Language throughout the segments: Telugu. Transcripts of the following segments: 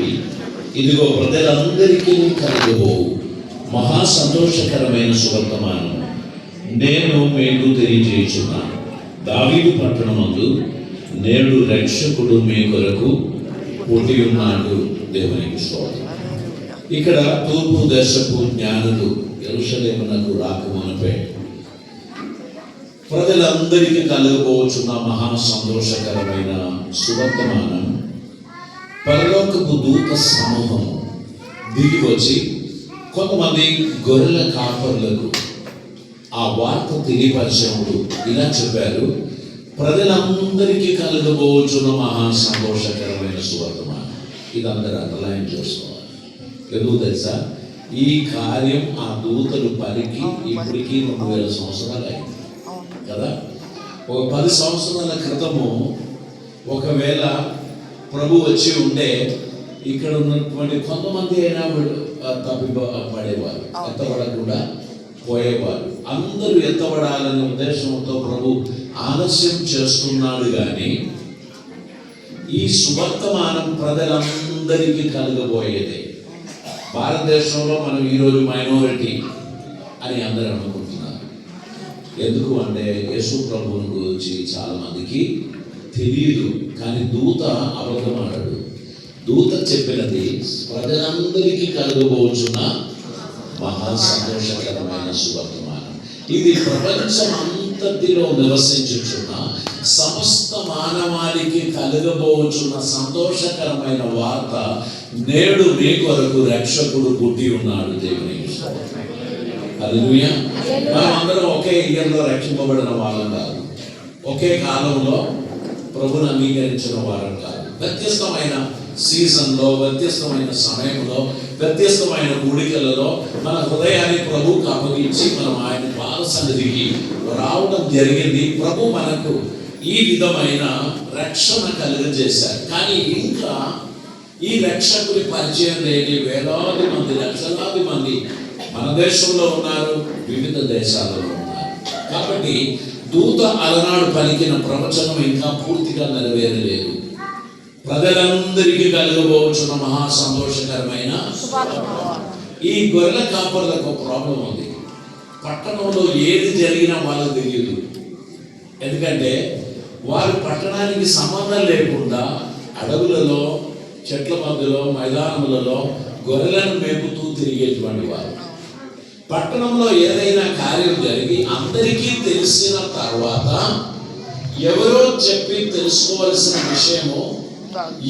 చెప్పి, ఇదిగో ప్రజలందరికీ కలుగబోవు మహా సంతోషకరమైన సువర్తమానం నేను మీకు తెలియజేయుచున్నాను. దావీదు పట్టణమందు నేడు రక్షకుడు మీ కొరకు పుట్టి ఉన్నాడు. దేవునికి స్తోత్రం. ఇక్కడ తూర్పు దశకు జ్ఞానులు యెరూషలేమునకు రాకమునుపే ప్రజలందరికీ కలుగబోచున్న మహా సంతోషకరమైన సువర్తమానం, పరలోకపు దూత సమూహం దిగి వచ్చి కొంతమంది గొర్రెల కాపరులకు ఆ వార్త తెలియపరిచినప్పుడు ఇలా చెప్పారు: ప్రజలందరికీ కలుగబోచున్న మహా సంతోషకరమైన సువర్తమానం. ఇది అందరూ అండర్లైన్ చేసుకోవాలి. ఎందుకు తెలుసా? ఈ కార్యం ఆ దూతలు పలికి ఇప్పటికీ 2000 సంవత్సరాలు అయింది కదా. ఒక 10 సంవత్సరాల క్రితము ఒకవేళ ప్రభు వచ్చి ఉంటే ఇక్కడ ఉన్నటువంటి కొంతమంది అయినా పడేవారు, ఎత్తబడకుండా పోయేవారు. అందరూ ఎత్తబడాలనే ఉద్దేశంతో ప్రభు ఆలస్యం చేస్తున్నాడు. కానీ ఈ సువర్తమానం ప్రజలందరికీ కలగబోయేదే. భారతదేశంలో మనం ఈరోజు మైనారిటీ అని అందరూ అనుకుంటున్నారు. ఎందుకు అంటే యేసు ప్రభువుని గురించి చాలా మందికి తెలియదు. కానీ దూత అబద్ధమాడాడు. దూత చెప్పినది ప్రజలందరికీ కలుగబోచున్న మహా సంతోషకరమైన సువర్తమానం. ఇది ప్రపంచం అంతటిలో నివసించుచున్న సమస్త మానవాళికి కలుగబోచున్న సంతోషకరమైన వార్త. నేడు మీ కొరకు రక్షకుడు పుట్టి ఉన్నాడు. దేవునికి హల్లెలూయా. మనం అందరం ఒకే ఇయర్లో రక్షింపబడిన వాళ్ళం కాదు, ఒకే కాలంలో ప్రభుని అంగీకరించిన వారం కాదు. వ్యత్యస్తమైన సీజన్లో, వ్యత్యస్తమైన సమయంలో, వ్యత్యస్తమైన కూడికలలో మన హృదయాన్ని ప్రభువుకు అప్పగించి మనం ఆయన పాద సన్నిధికి రావడం జరిగింది. ప్రభు మనకు ఈ విధమైన రక్షణ కలుగజేశారు. కానీ ఇంకా ఈ రక్షకుడి పరిచయం లేని వేలాది మంది, లక్షలాది మంది మన దేశంలో ఉన్నారు, వివిధ దేశాలలో ఉన్నారు. కాబట్టి దూత అలనాడు పలికిన ప్రవచనం ఇంకా పూర్తిగా నెరవేరలేదు. ప్రజలందరికీ కలుగబోచున్న మహా సంతోషకరమైన ఈ గొర్రెల కాపర్లకు ఒక ప్రాబ్లం ఉంది. పట్టణంలో ఏది జరిగినా వాళ్ళకు తెలియదు. ఎందుకంటే వారు పట్టణానికి సంబంధం లేకుండా అడవులలో, చెట్ల మధ్యలో, మైదానములలో గొర్రెలను మేపుతూ తిరిగేటువంటి వారు. పట్టణంలో ఏదైనా కార్యం జరిగి అందరికీ తెలిసిన తర్వాత ఎవరో చెప్పి తెలుసుకోవలసిన విషయము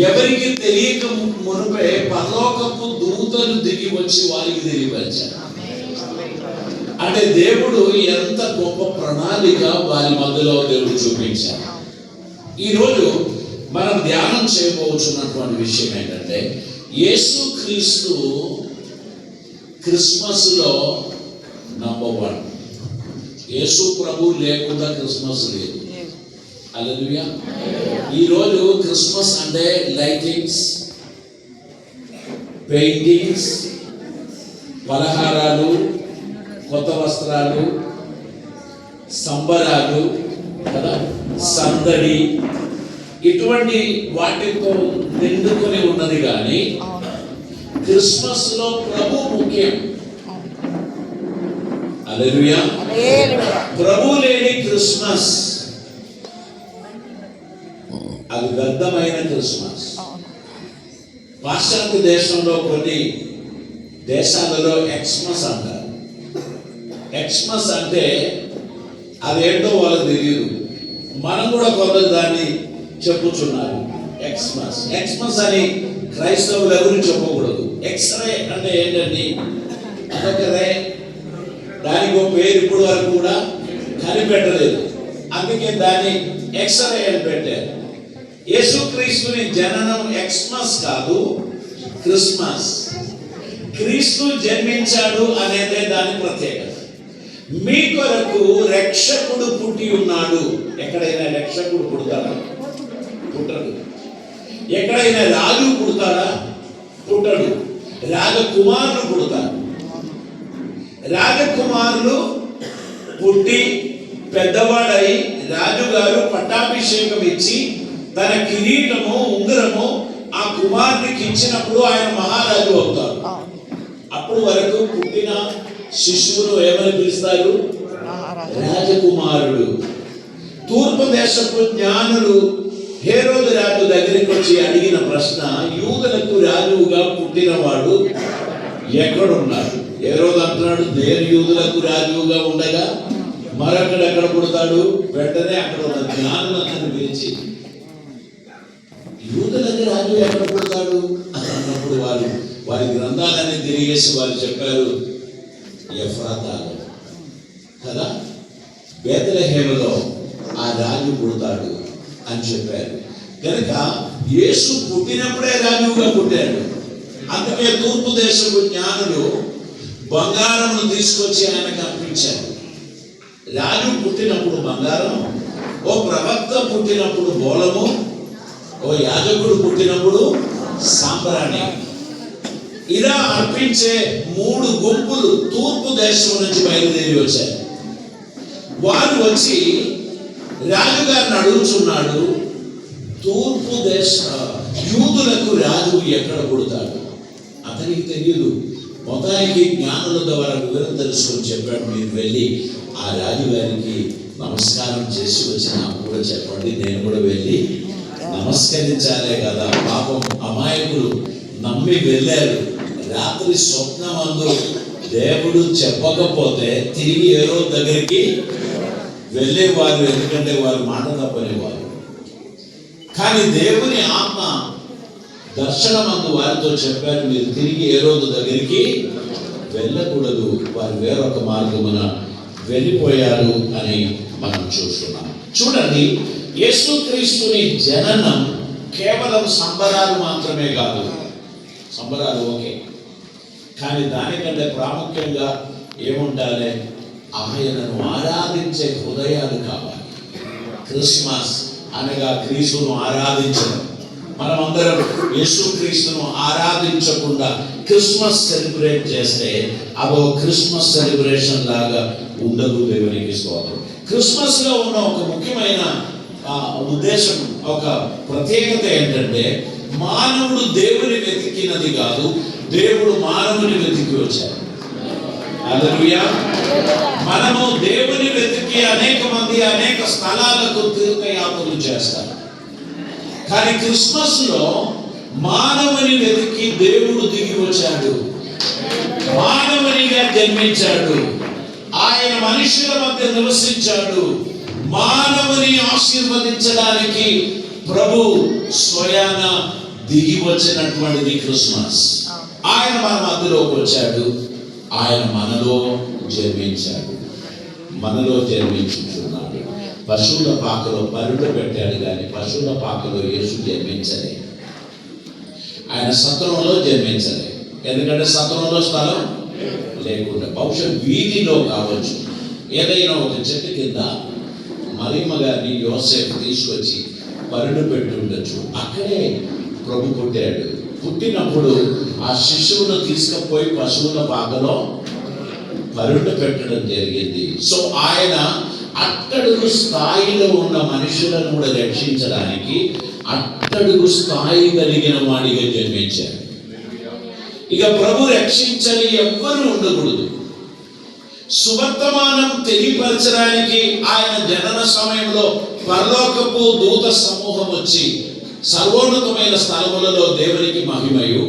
ఎవరికి తెలియక మునుపే పరలోకపు దూతలు దిగి వచ్చి వారికి తెలియపరిచారు. అంటే దేవుడు ఎంత గొప్ప ప్రణాళిక వారి మధ్యలో దేవుడు చూపించారు. ఈరోజు మనం ధ్యానం చేయబోతున్నటువంటి విషయం ఏంటంటే, యేసుక్రీస్తు క్రిస్మస్లో నంబర్ 1. యేసు ప్రభు లేకుండా క్రిస్మస్ లేదు. హల్లెలూయా. ఈరోజు క్రిస్మస్ అంటే లైటింగ్స్, పెయింటింగ్స్, పలహారాలు, కొత్త వస్త్రాలు, సంబరాలు కదా, సందడి, ఇటువంటి వాటితో నిండుకొని ఉన్నది. కానీ క్రిస్మస్ లో ప్రభు ముఖ్యం. హల్లెలూయా. ప్రభు లేని క్రిస్మస్ అది వ్యర్థమైన క్రిస్మస్. పాశ్చాత్య దేశంలో కొన్ని దేశాలలో ఎక్స్మస్ అంటారు. ఎక్స్మస్ అంటే అదేంటో వాళ్ళకి తెలియదు. మనం కూడా కొందరు దాన్ని చెప్పుచున్నారు. ఎక్స్మస్ ఎక్స్మస్ అని క్రైస్తవులు ఎవరు చెప్పకూడదు. ఎక్స్రే అంటే ఏంటండి? అదొకరే. దానికి ఒక పేరు ఇప్పుడు వరకు కూడా కనిపెట్టలేదు. అందుకే దాన్ని ఎక్స్రే అని పెట్టారు. యేసుక్రీస్తుని జననం ఎక్స్మస్ కాదు, క్రిస్మస్. క్రీస్తు జన్మించాడు అనేదే దాని ప్రత్యేకత. మీ కొరకు రక్షకుడు పుట్టి ఉన్నాడు. ఎక్కడైనా రక్షకుడు పుడతాడా? పుట్టడు. ఎక్కడైనా రాజు పుడతాడా? పుట్టడు. రాజకుమారులు పుడతారు. రాజకుమారులు పుట్టి పెద్దవాడై రాజుగారు పట్టాభిషేకం ఇచ్చి తన కిరీటము, ఉంగరము ఆ కుమారునికి ఇచ్చినప్పుడు ఆయన మహారాజు అవుతారు. అప్పుడు వరకు పుట్టిన శిశువును ఏమని పిలుస్తారు? రాజకుమారుడు. తూర్పు దేశపు జ్ఞానులు హేరోదు రాజు దగ్గరికి వచ్చి అడిగిన ప్రశ్న, యూదులకు రాజువుగా పుట్టినవాడు ఎక్కడున్నాడు? హేరోదు అంటున్నాడు, నేను యూదులకు రాజువుగా ఉండగా మరొకడెక్కడ పుడతాడు? వెంటనే అక్కడ ఉన్న జ్ఞానులందరినీ పిలిచి, యూదులకు రాజు ఎక్కడ పుడతాడు అన్నప్పుడు వారి గ్రంథాలన్నీ తిరిగేసి వారు చెప్పారు, ఎఫ్రాతాలో కదా, బేత్లెహేములో ఆ రాజు పుడతాడు అని చెప్పారు. కనుక యేసు పుట్టినప్పుడే రాజుగా పుట్టాడు. అందుకే తూర్పు దేశపు జ్ఞానులు బంగారమును తీసుకొచ్చి ఆయనకు అర్పించారు. రాజు పుట్టినప్పుడు బంగారం, ఓ ప్రవక్త పుట్టినప్పుడు బోళము, ఓ యాజకుడు పుట్టినప్పుడు సాంబ్రాణి. ఇలా అర్పించే 3 గుంపులు తూర్పు దేశం నుంచి బయలుదేరి వచ్చారు. వారు వచ్చి రాజుగారిని అడుగుతున్నాడు, తూర్పు దేశ యూదులకు రాజు ఎక్కడ పుడతాడు? అతనికి తెలియదు. మొత్తానికి జ్ఞానుల ద్వారా వివరం తెలుసుకొని చెప్పాడు, మీరు వెళ్ళి ఆ రాజుగారికి నమస్కారం చేసి వచ్చి నాకు కూడా చెప్పండి, నేను కూడా వెళ్ళి నమస్కరించాలే కదా. పాపం అమాయకులు నమ్మి వెళ్ళారు. రాత్రి స్వప్నమందు దేవుడు చెప్పకపోతే తిరిగి ఏరో దగ్గరికి వెళ్ళేవారు, ఎందుకంటే వారు మాట తప్పనేవారు. కానీ దేవుని ఆత్మ దర్శనమందు వారితో చెప్పారు, మీరు తిరిగి హేరోదు దగ్గరికి వెళ్ళకూడదు, వారు వేరొక మార్గమున వెళ్ళిపోయారు అని మనం చూస్తున్నాం. చూడండి, యేసుక్రీస్తుని జననం కేవలం సంబరాలు మాత్రమే కాదు. సంబరాలు ఓకే, కానీ దానికంటే ప్రాముఖ్యంగా ఏముండాలి? ఆయనను ఆరాధించే హృదయాలు కావాలి. క్రిస్మస్ అనగా క్రీస్తును ఆరాధించడం. మనమందరం యేసుక్రీస్తును ఆరాధించకుండా క్రిస్మస్ సెలబ్రేట్ చేస్తే అదో క్రిస్మస్ సెలబ్రేషన్ లాగా ఉండదు. దేవునికి స్తోత్రం. క్రిస్మస్ లో ఉన్న ఒక ముఖ్యమైన ఉద్దేశం, ఒక ప్రత్యేకత ఏంటంటే, మానవుడు దేవుని వెతికినది కాదు, దేవుడు మానవుని వెతికి వచ్చాడు. హల్లెలూయా. మనము దేవుని వెతికి అనేక మంది అనేక స్థలాలకు తీర్థయాత్రలు చేస్తారు. కానీ క్రిస్మస్ లో మానవుని వెతికి దేవుడు దిగి వచ్చాడు, మానవునిగా జన్మించాడు, ఆయన మనుషుల మధ్య నివసించాడు. మానవుని ఆశీర్వదించడానికి ప్రభు స్వయాన దిగి వచ్చినటువంటిది క్రిస్మస్. ఆయన మన మధ్యలోకి వచ్చాడు, ఆయన మనలో జన్మించాడు, మనలో జన్మించుచున్నాడు. పశువుల పాకలో పరుడు పెట్టాడు, కానీ పశువుల పాకలో యేసు జన్మించలే. ఆయన సత్రంలో జన్మించలే, ఎందుకంటే సత్రంలో స్థలం లేకుండా. బహుశా వీధిలో కావచ్చు, ఏదైనా ఒక చెట్టు కింద మరియమ్మ గారిని యోసేపు తీసుకొచ్చి పరుడు పెట్టి ఉండొచ్చు. అక్కడే ప్రభు పుట్టాడు. పుట్టినప్పుడు ఆ శిశువును తీసుకుపోయి పశువుల పాకలో పరుడు పెట్టడం జరిగింది. సో ఆయన అట్టడుగు స్థాయిలో ఉన్న మనుషులను కూడా రక్షించడానికి అట్టడుగు స్థాయి కలిగిన వాడిగా జన్మించాడు. ఇక ప్రభు రక్షించని ఎవ్వరూ ఉండకూడదు. సువర్తమానం తెలియపరచడానికి ఆయన జనన సమయంలో పరలోకపు దూత సమూహం వచ్చి సర్వోన్నతమైన స్థలములలో దేవునికి మహిమయు,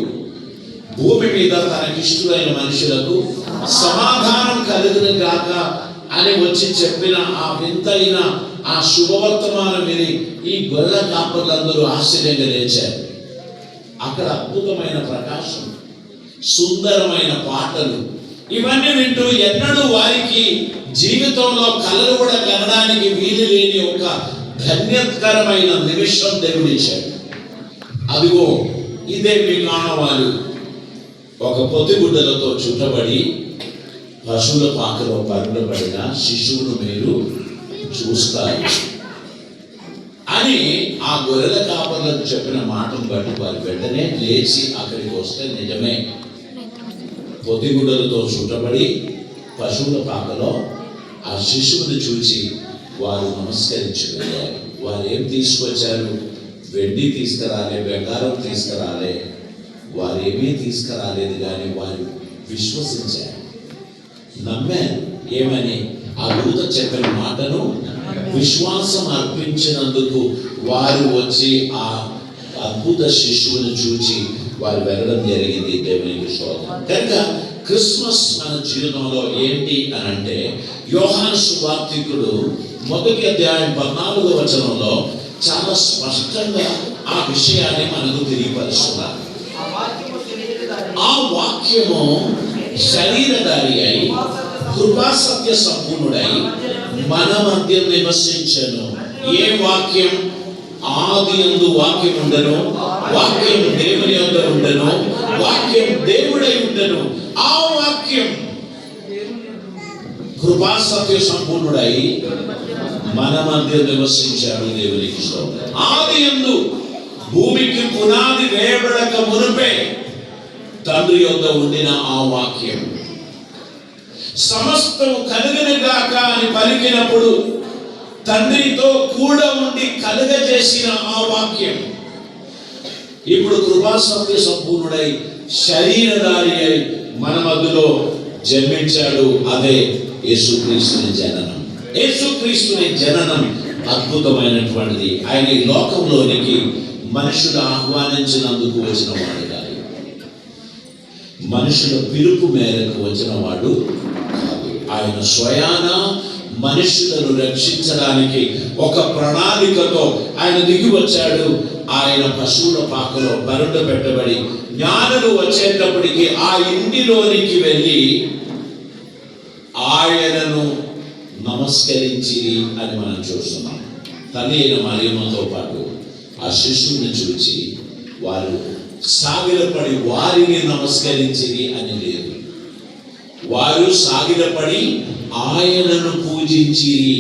భూమి మీద తనకిష్టులైన మనుషులకు సమాధానం కలుగును గాక అని వచ్చి చెప్పిన ఆ వింతైన ఆ శుభవర్తమానం విని ఈ గొల్ల కాపర్లందరూ ఆశ్చర్యంగా లేచారు. అక్కడ అద్భుతమైన ప్రకాశం, సుందరమైన పాటలు, ఇవన్నీ వింటూ ఎన్నడూ వారికి జీవితంలో కలలు కూడా కనడానికి వీలు లేని ఒక ధన్యకరమైన నిమిషం దేవుడిచ్చాడు. అదిగో ఇదే మీ మానవాళి, ఒక పొత్తిగుడ్డలతో చుట్టబడి పశువుల పాకలో పరుండబడిన శిశువును మీరు చూస్తారు అని ఆ గొర్రెల కాపర్లకు చెప్పిన మాటను బట్టి వారు వెంటనే లేచి అక్కడికి వస్తే నిజమే, పొత్తిగుడ్డలతో చుట్టబడి పశువుల పాకలో ఆ శిశువుని చూసి వారు నమస్కరించి వెళ్ళారు. వారు ఏం తీసుకొచ్చారు? వెండి తీసుకురాలే, బంగారం తీసుకురాలే, వారు ఏమీ తీసుకురాలేదు, కానీ వారు విశ్వసించారు, నమ్మారు. ఏమని? ఆ దూత చెప్పిన మాటను విశ్వాసం అర్పించినందుకు వారు వచ్చి ఆ అద్భుత శిశువును చూచి వారు వెళ్ళడం జరిగింది. దేవునికి స్తోత్రం. కనుక క్రిస్మస్ మన జీవితంలో ఏంటి అని అంటే, యోహాను సువార్తికుడు 1వ అధ్యాయం 14వ వచనంలో చాలా స్పష్టంగా ఆ విషయాన్ని మనకు తెలియపరుస్తున్నారు. ఆ వాక్యము శరీరధారి అయి కృపా సత్య సంపూర్ణుడై మన మధ్య నివసించను. ఏ వాక్యం? ఆది యందు వాక్యం ఉండను, వాక్యం దేవుని యందు ఉండను, వాక్యం దేవుడై ఉండను. ఆ వాక్యం కృపా సత్య సంపూర్ణుడై మన మధ్య నివసించాడు. దేవునికి స్తోత్రం. ఆది యందు భూమికి పునాది వేయబడక మునుపే తండ్రి యొద్ద ఉండిన ఆ వాక్యం, సమస్తము కలుగునుగాక అని పలికినప్పుడు తండ్రితో కూడా ఉండి కలుగజేసిన ఆ వాక్యం ఇప్పుడు కృపా సత్య సంపూర్ణుడై శరీరధారి అయి మన మధ్యలో జన్మించాడు. అదే యేసుక్రీస్తుని జననం. యేసుక్రీస్తుని జననం అద్భుతమైనటువంటిది. ఆయన ఈ లోకంలోనికి మనుషులు ఆహ్వానించినందుకు వచ్చిన వాడు కాదు, మనుషుల పిలుపు మేరకు వచ్చిన వాడు కాదు. ఆయన స్వయాన మనుషులను రక్షించడానికి ఒక ప్రణాళికతో ఆయన దిగి వచ్చాడు. ఆయన పశువుల పాకలో బరుండ పెట్టబడి జ్ఞానులు వచ్చేటప్పటికి ఆ ఇంటిలోనికి వెళ్ళి ఆయనను నమస్కరించి అని మనం చూస్తున్నాం. తల్లి అయిన మరియమ్మతో పాటు ఆ శిశువుని చూచి వారు సాగిలపడి వారిని నమస్కరించిరి అని లేదు, వారు సాగిలపడి ఆయనను పూజించిరి.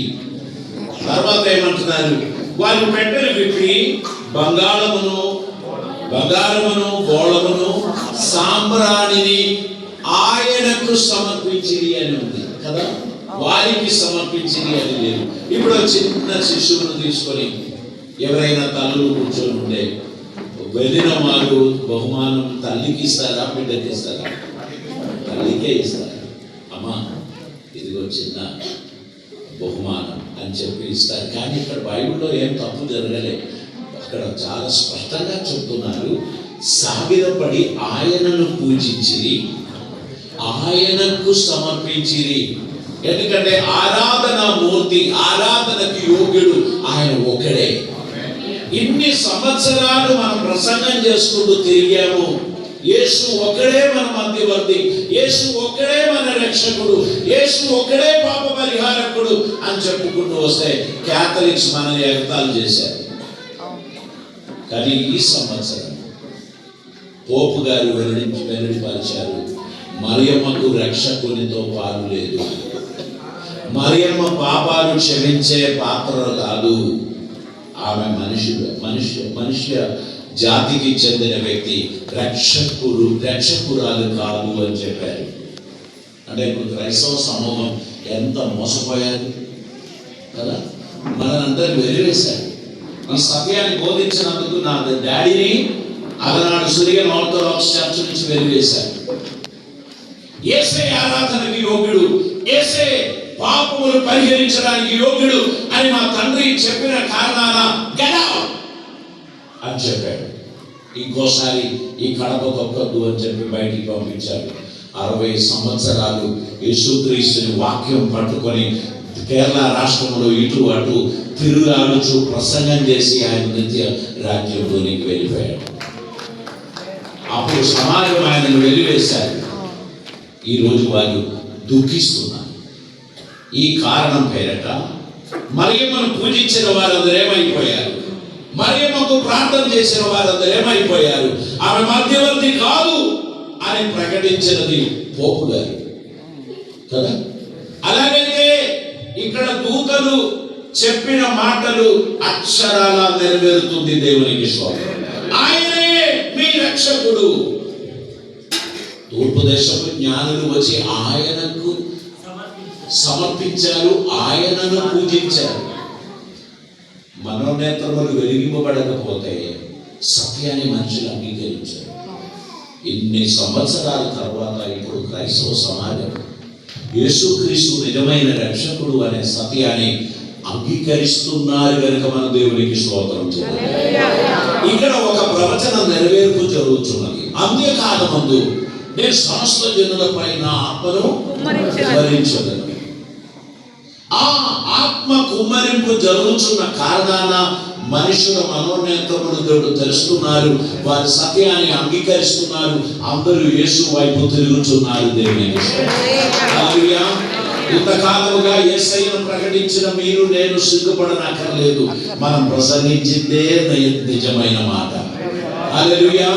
తర్వాత ఏమంటున్నారు? వారు పెట్టెలు విప్పి బంగారమును బోళమును సాంబ్రాణిని ఆయనకు సమర్పించిరి అని ఉంది కదా, వారికి సమర్పించిరి అని లేదు. ఇప్పుడు చిన్న శిశువును తీసుకొని ఎవరైనా తల్లులు కూర్చొని ఉండే వెళ్ళిన వారు బహుమానం తల్లికి ఇస్తారా, బిడ్డకి ఇస్తారా? తల్లికే ఇస్తారు. అమ్మా ఇదిగో చిన్న బహుమానం అని చెప్పి ఇస్తారు. కానీ ఇక్కడ బైబిల్లో ఏం తప్పు జరగలే. అక్కడ చాలా స్పష్టంగా చెప్తున్నారు, సాగిలపడి ఆయనను పూజించిరి, ఆయనకు సమర్పించిరి. ఎందుకంటే ఆరాధన మూర్తి, ఆరాధనకు యోగ్యుడు ఆయన ఒకడే. ఇన్ని సంవత్సరాలు మనం ప్రసంగం చేసుకుంటూ తిరిగాము. యేసు ఒక్కడే మన మధ్యవర్తి, యేసు ఒక్కడే మన రక్షకుడు, యేసు ఒక్కడే పాప పరిహారకుడు అని చెప్పుకుంటూ వస్తే క్యాథలిక్స్ మనల్ని ఎగతాళి చేశారు. కానీ ఈ సంవత్సరం పోపు గారు వెల్లడిపరిచారు, మరియమ్మకు రక్షకునితో పాలు లేదు, మరియమ్మ పాపాలు క్షమించే పాత్ర కాదు, ఆమె మనుష్య జాతికి చెందిన వ్యక్తి, రక్షకురాలు కాదు అని చెప్పారు. అంటే ఇప్పుడు క్రైస్తవ సమూహం ఎంత మోసపోయారు కదా, మనందరూ వెలివేశారు. ఈ సత్యాన్ని బోధించినందుకు నా డాడీని అలనాడు సురియన్ ఆర్థోడాక్స్ చర్చ్ నుంచి వెలివేశారు. యేసే ఆరాధనకి యోగ్యుడు, యేసే పాపములు పరిహరించడానికి యోగ్యుడు అని మా తండ్రి చెప్పిన కారణాన గెట్ అని చెప్పాడు. ఇంకోసారి ఈ కడప తొక్కద్దు అని చెప్పి బయటికి పంపించారు. 60 సంవత్సరాలు యేసుక్రీస్తుని వాక్యం పట్టుకొని కేరళ రాష్ట్రంలో ఇటు అటు తిరుగాడుచు ప్రసంగం చేసి ఆయన నిత్య రాజ్యంలోనికి వెళ్ళిపోయాడు. అప్పుడు సమాజం ఆయనను వెలివేశారు. ఈరోజు వారు దుఃఖిస్తున్నారు. ఈ కారణం పేరట మరియమ్మను పూజించిన వారందరూ ఏమైపోయారు? మరియమ్మకు ప్రార్థన చేసిన వారందరూ ఏమైపోయారు? ఆమె మధ్యవర్తి కాదు అని ప్రకటించినది పోపు గారు కదా. అలాగైతే ఇక్కడ దూతలు చెప్పిన మాటలు అక్షరాల నెరవేరుతుంది. దేవునికి స్తోత్రం. ఆయనే మీ రక్షకుడు. తూర్పు దేశపు జ్ఞానులు వచ్చి ఆయనకు సమర్పించారు, ఆయనను పూజించారు. మనోనేత్రములు వెలిగింపబడకపోతే సత్యాన్ని మనుషులు అంగీకరించారు. ఇన్ని సంవత్సరాల తర్వాత ఇప్పుడు క్రైస్తవ సమాజం యేసుక్రీస్తు నిజమైన రక్షకుడు అనే సత్యాన్ని అంగీకరిస్తున్నారు కనుక మన దేవునికి స్తోత్రం చేయాలి. ఇక్కడ ఒక ప్రవచనం నెరవేర్పు జరుగుతున్నది. అంత్యకాలమందు నేను సమస్త జనులపై నా ఆత్మను కుమ్మరించదను. ఆ ఆత్మ కుమ్మరింపు జరుగుతున్న కారణాన మనుషుల మనోనేత్రములు తెలుస్తున్నారు, వారి సత్యాన్ని అంగీకరిస్తున్నారు, అందరూ యేసు వైపు తిరుగుతున్నారు. దేవునికి హల్లెలూయా. ఇంతకాలముగా యేసయ్యను ప్రకటించిన మీరు నేను సిగ్గుపడనక్కర్లేదు. మనం ప్రసంగించిందే నిజమైన మాట. హల్లెలూయా.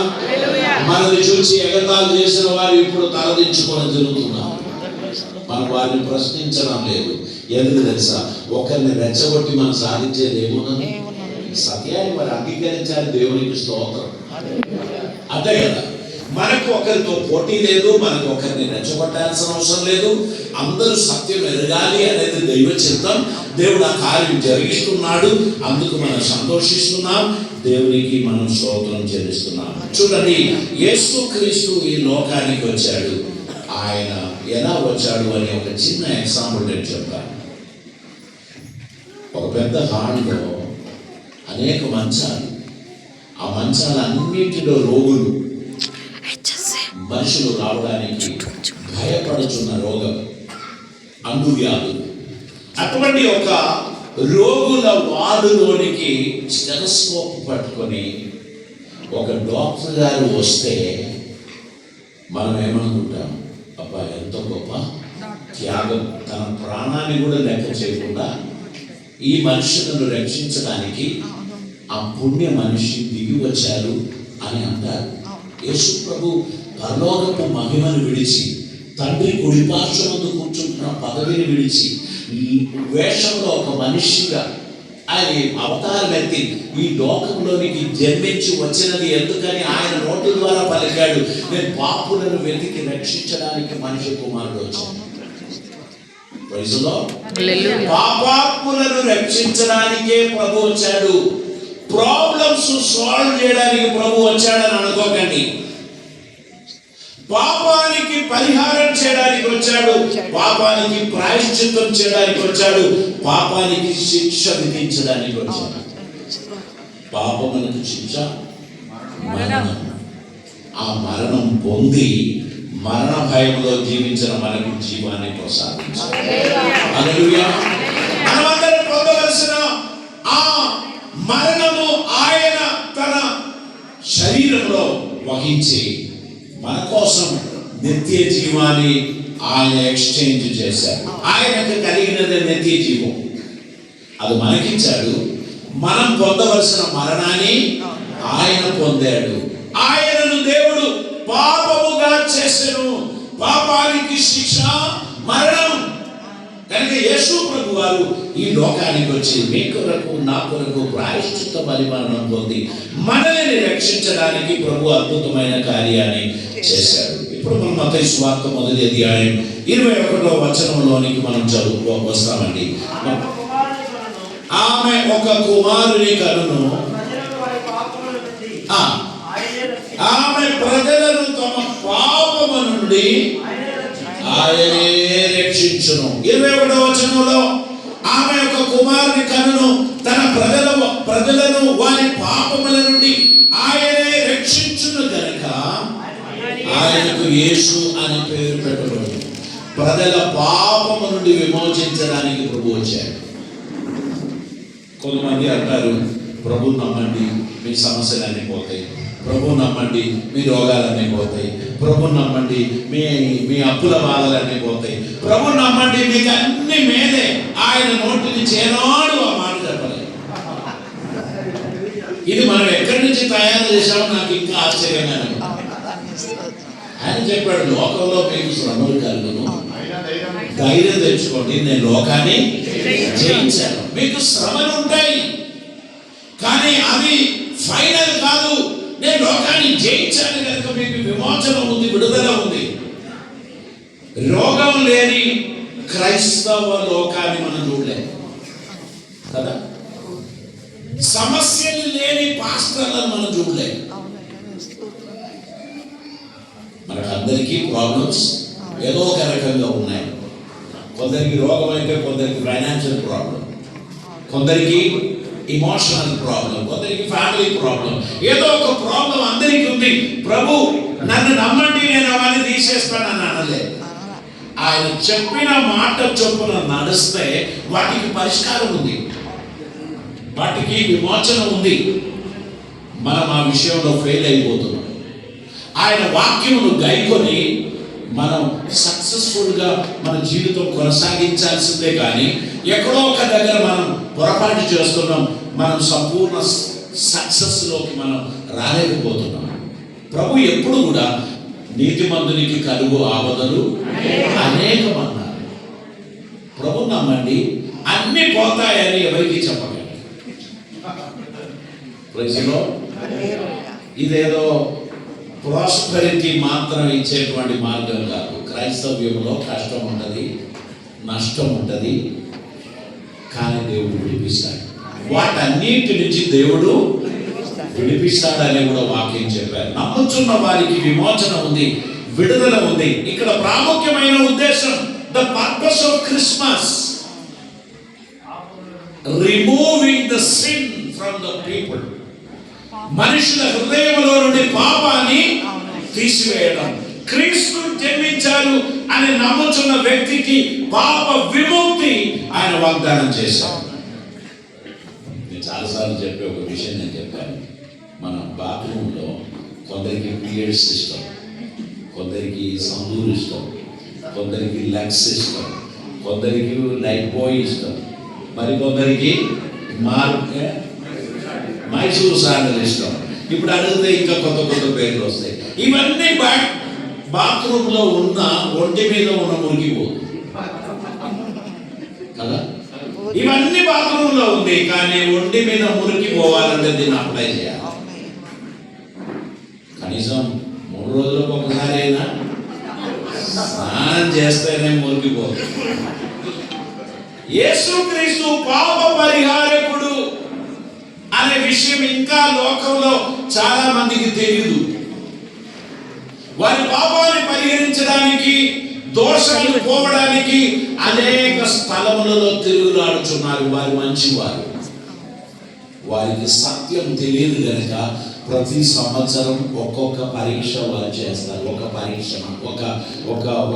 మనల్ని చూసి ఎగతాళి చేసిన వారు ఇప్పుడు తలదించుకొని తిరుగుతున్నారు. మనం వారిని ప్రశ్నించడం లేదు. ఎందుకు తెలుసా? ఒకరిని రెచ్చగొట్టి మనం సాధించేది ఏమున్నది? సత్యాన్ని మరి అంగీకరించాలి. దేవునికి స్తోత్రం. అంతే కదా. మనకు ఒకరితో పోటీ లేదు, మనకు ఒకరిని రెచ్చగొట్టాల్సిన అవసరం లేదు. అందరూ సత్యం ఎరగాలి అనేది దైవ చిత్తం. దేవుడు ఆ కార్యం జరిగిస్తున్నాడు. అందుకు మనం సంతోషిస్తున్నాం. దేవునికి మనం స్తోత్రం చెల్లిస్తున్నాం. చూడండి, యేసుక్రీస్తు ఈ లోకానికి వచ్చాడు. ఆయన ఎలా వచ్చాడు అని ఒక చిన్న ఎగ్జాంపుల్ నేను చెప్తాను. ఒక పెద్ద హాల్లో అనేక మంచాలు, ఆ మంచాలన్నింటిలో రోగులు, మనుషులు రావడానికి భయపడుతున్న రోగం, అంటువ్యాధులు. అటువంటి ఒక రోగుల వార్డులోనికి స్టెథోస్కోప్ పట్టుకొని ఒక డాక్టర్ గారు వస్తే మనం ఏమనుకుంటాం? అబ్బా, ఎంతో గొప్ప త్యాగం, తన ప్రాణాన్ని కూడా లెక్క చేయకుండా ఈ మనుషులను రక్షించడానికి ఆ పుణ్య మనిషి దిగి వచ్చారు అని అంటారు. యేసు ప్రభు పరలోకపు మహిమను విడిచి, తండ్రి కుడిపార్శ్వమందు కూర్చుంటున్న పదవిని విడిచి, వేషంలో ఒక మనిషిగా ఆయన అవతారం ఎత్తి ఈ లోకంలోనికి జన్మించి వచ్చినది ఎందుకని ఆయన నోటి ద్వారా పలికాడు, నేను పాపులను వెతికి రక్షించడానికి మనిషి కుమారుడు వచ్చాడు. పాపాత్ములను రక్షించడానికే ప్రభు వచ్చాడు. ప్రాబ్లమ్స్ సాల్వ్ చేయడానికి ప్రభు వచ్చాడని అనుకోకండి. పాపానికి పరిహారం చేయడానికి వచ్చాడు, పాపానికి ప్రాయశ్చిత్తం చేయడానికి వచ్చాడు, పాపానికి శిక్ష విధించడానికి వచ్చాడు. పాపమునకు శిక్ష మరణం. ఆ మరణం పొంది మరణ భయంలో జీవించిన మనకు జీవాన్ని ప్రసాదించాడు. హల్లెలూయా. మనమందరం పొందవలసిన ఆ మరణము ఆయన తన శరీరంలో వహించి మన కోసం నిత్య జీవాన్ని ఆయన ఎక్స్చేంజ్ చేశాడు. ఆయనకు కలిగినది నిత్య జీవం, అది మనకిచ్చాడు. మనం పొందవలసిన మరణాన్ని ఆయన పొందాడు. ఆయనను దేవుడు పాపముగా చేసెను. పాపానికి శిక్ష మరణం. కనుక యేసు ప్రభు వారు ఈ లోకానికి వచ్చి మీ కొరకు నా కొరకు ప్రాయశ్చిత్త పరిమరణం పొంది మనల్ని రక్షించడానికి ప్రభు అద్భుతమైన కార్యాన్ని చేశాడు. ఇప్పుడు మనం మత్తయి సువార్త 1వ అధ్యాయం 21వ వచనంలోనికి మనం వస్తామండి. ఆమె ఒక కుమారుని కనును, ఆమె ప్రజలను తమ పాపము నుండి ఆయనే రక్షించును. 21వ వచనంలో ఆమె యొక్క కుమారుని కనును, తన ప్రజలను వారి పాపముల నుండి ఆయనే రక్షించును గనుక ఆయనకు యేసు అనే పేరు పెట్టబడింది. ప్రజల పాపము నుండి విమోచించడానికి ప్రభు వచ్చాడు. కొంతమంది అంటారు, ప్రభు నమ్మండి మీ సమస్యలన్నీ పోతాయి, ప్రభు నమ్మండి మీ రోగాలన్నీ పోతాయి, ప్రభు నమ్మండి మీ అప్పుల బాధలన్నీ పోతాయి, ప్రభు నమ్మండి మీకు అన్ని మేలే. ఆయన నోటి నుంచి ఏనాడు ఆ మాట చెప్పలేదు. ఇది మనం ఎక్కడి నుంచి తయారు చేశామో నాకు ఇంకా ఆశ్చర్యంగా ఆయన చెప్పాడు, లోకంలో మీకు శ్రమలు కలుగును, ధైర్యం తెచ్చుకోండి, నేను లోకాన్ని జయించాను. మీకు శ్రమలు ఉంటాయి కానీ అవి ఫైనల్ కాదు. నేను లోకాన్ని జయించాను కనుక మీకు విమోచన ఉంది, విడుదల ఉంది. రోగం లేని క్రైస్తవ లోకాన్ని మనం చూడలేము కదా. సమస్యలు లేని పాస్టర్లను మనం చూడలేము. మనకు అందరికీ ప్రాబ్లమ్స్ ఏదో ఒక రకంగా ఉన్నాయి. కొందరికి రోగం అయితే, కొందరికి ఫైనాన్షియల్ ప్రాబ్లం, కొందరికి ఇమోషనల్ ప్రాబ్లం, కొందరికి ఫ్యామిలీ ప్రాబ్లం, ఏదో ఒక ప్రాబ్లం అందరికీ ఉంది. ప్రభు నన్ను నమ్మండి, నేను అవన్నీ తీసేస్తానని అనలేదు. ఆయన చెప్పిన మాట చొప్పున నడిస్తే వాటికి పరిష్కారం ఉంది, వాటికి విమోచన ఉంది. మనం ఆ విషయంలో ఫెయిల్ అయిపోతున్నాం. ఆయన వాక్యమును గైకొని మనం సక్సెస్ఫుల్గా మన జీవితం కొనసాగించాల్సిందే. కానీ ఎక్కడో ఒక దగ్గర మనం పొరపాటు చేస్తున్నాం, మనం సంపూర్ణ సక్సెస్లోకి మనం రాలేకపోతున్నాం. ప్రభు ఎప్పుడు కూడా నీతిమంతునికి కలుగు ఆపదలు అనేకమన్నారు. ప్రభు నమ్మండి, అన్ని పోతాయని ఎవరికి చెప్పగలరు? ప్రజలో ఇదేదో ప్రాస్పెరిటీ మాత్రం ఇచ్చేటువంటి మార్గం కాదు. క్రైస్తవ్యంలో కష్టం ఉంటుంది, నష్టం ఉంటుంది, కానీ దేవుడు విడిపిస్తాడు. వాటన్నిటి నుంచి దేవుడు విడిపిస్తాడని కూడా వాక్యం చెప్పారు. నమ్ముచున్న వారికి విమోచన ఉంది, విడుదల ఉంది. ఇక్కడ ప్రాముఖ్యమైన ఉద్దేశం, the purpose of Christmas, removing the sin from the people. మనుషుల హృదయంలో నుండి పాపాన్ని తీసివేయడం. క్రీస్తు జన్మించారు అని నమ్ముచున్న వ్యక్తికి పాప విముక్తి ఆయన వాగ్దానం చేశారు. నేను చాలాసార్లు చెప్పే ఒక విషయం నేను చెప్పాను. మన బాత్రూంలో కొందరికి పీరియడ్స్ ఇష్టం, కొందరికి సందూరు ఇష్టం, కొందరికి లక్స్ ఇష్టం, కొందరికి లైట్ బాయ్ ఇష్టం, మరి కొందరికి మైసూర్ శాండల్ ఇష్టం. ఇప్పుడు అడిగితే ఇంకా కొత్త కొత్త పేర్లు వస్తాయి. ఇవన్నీ బాత్రూంలో ఉన్న ఒంటి మీద ఉన్న మురికిపోదు కదా. ఇవన్నీ బాత్రూంలో ఉంది, కానీ ఒంటి మీద మురికి పోవాలంటే దీన్ని అప్లై చేయాలి. కనీసం 3 రోజులకు ఒకసారి అయినా స్నానం చేస్తేనే మురికిపోదు. యేసుక్రీస్తు పాప పరిహారకుడు అనే విషయం ఇంకా లోకంలో చాలా మందికి తెలియదు. వారి పాపాన్ని పరిహరించడానికి, దోషాలు పోవడానికి అనేక స్థలములలో తిరుగులాడుచున్నారు. వారి మంచివారు, వారికి సత్యం తెలియదు కనుక ప్రతి సంవత్సరం ఒక్కొక్క పరీక్ష వారు చేస్తారు. ఒక పరీక్ష,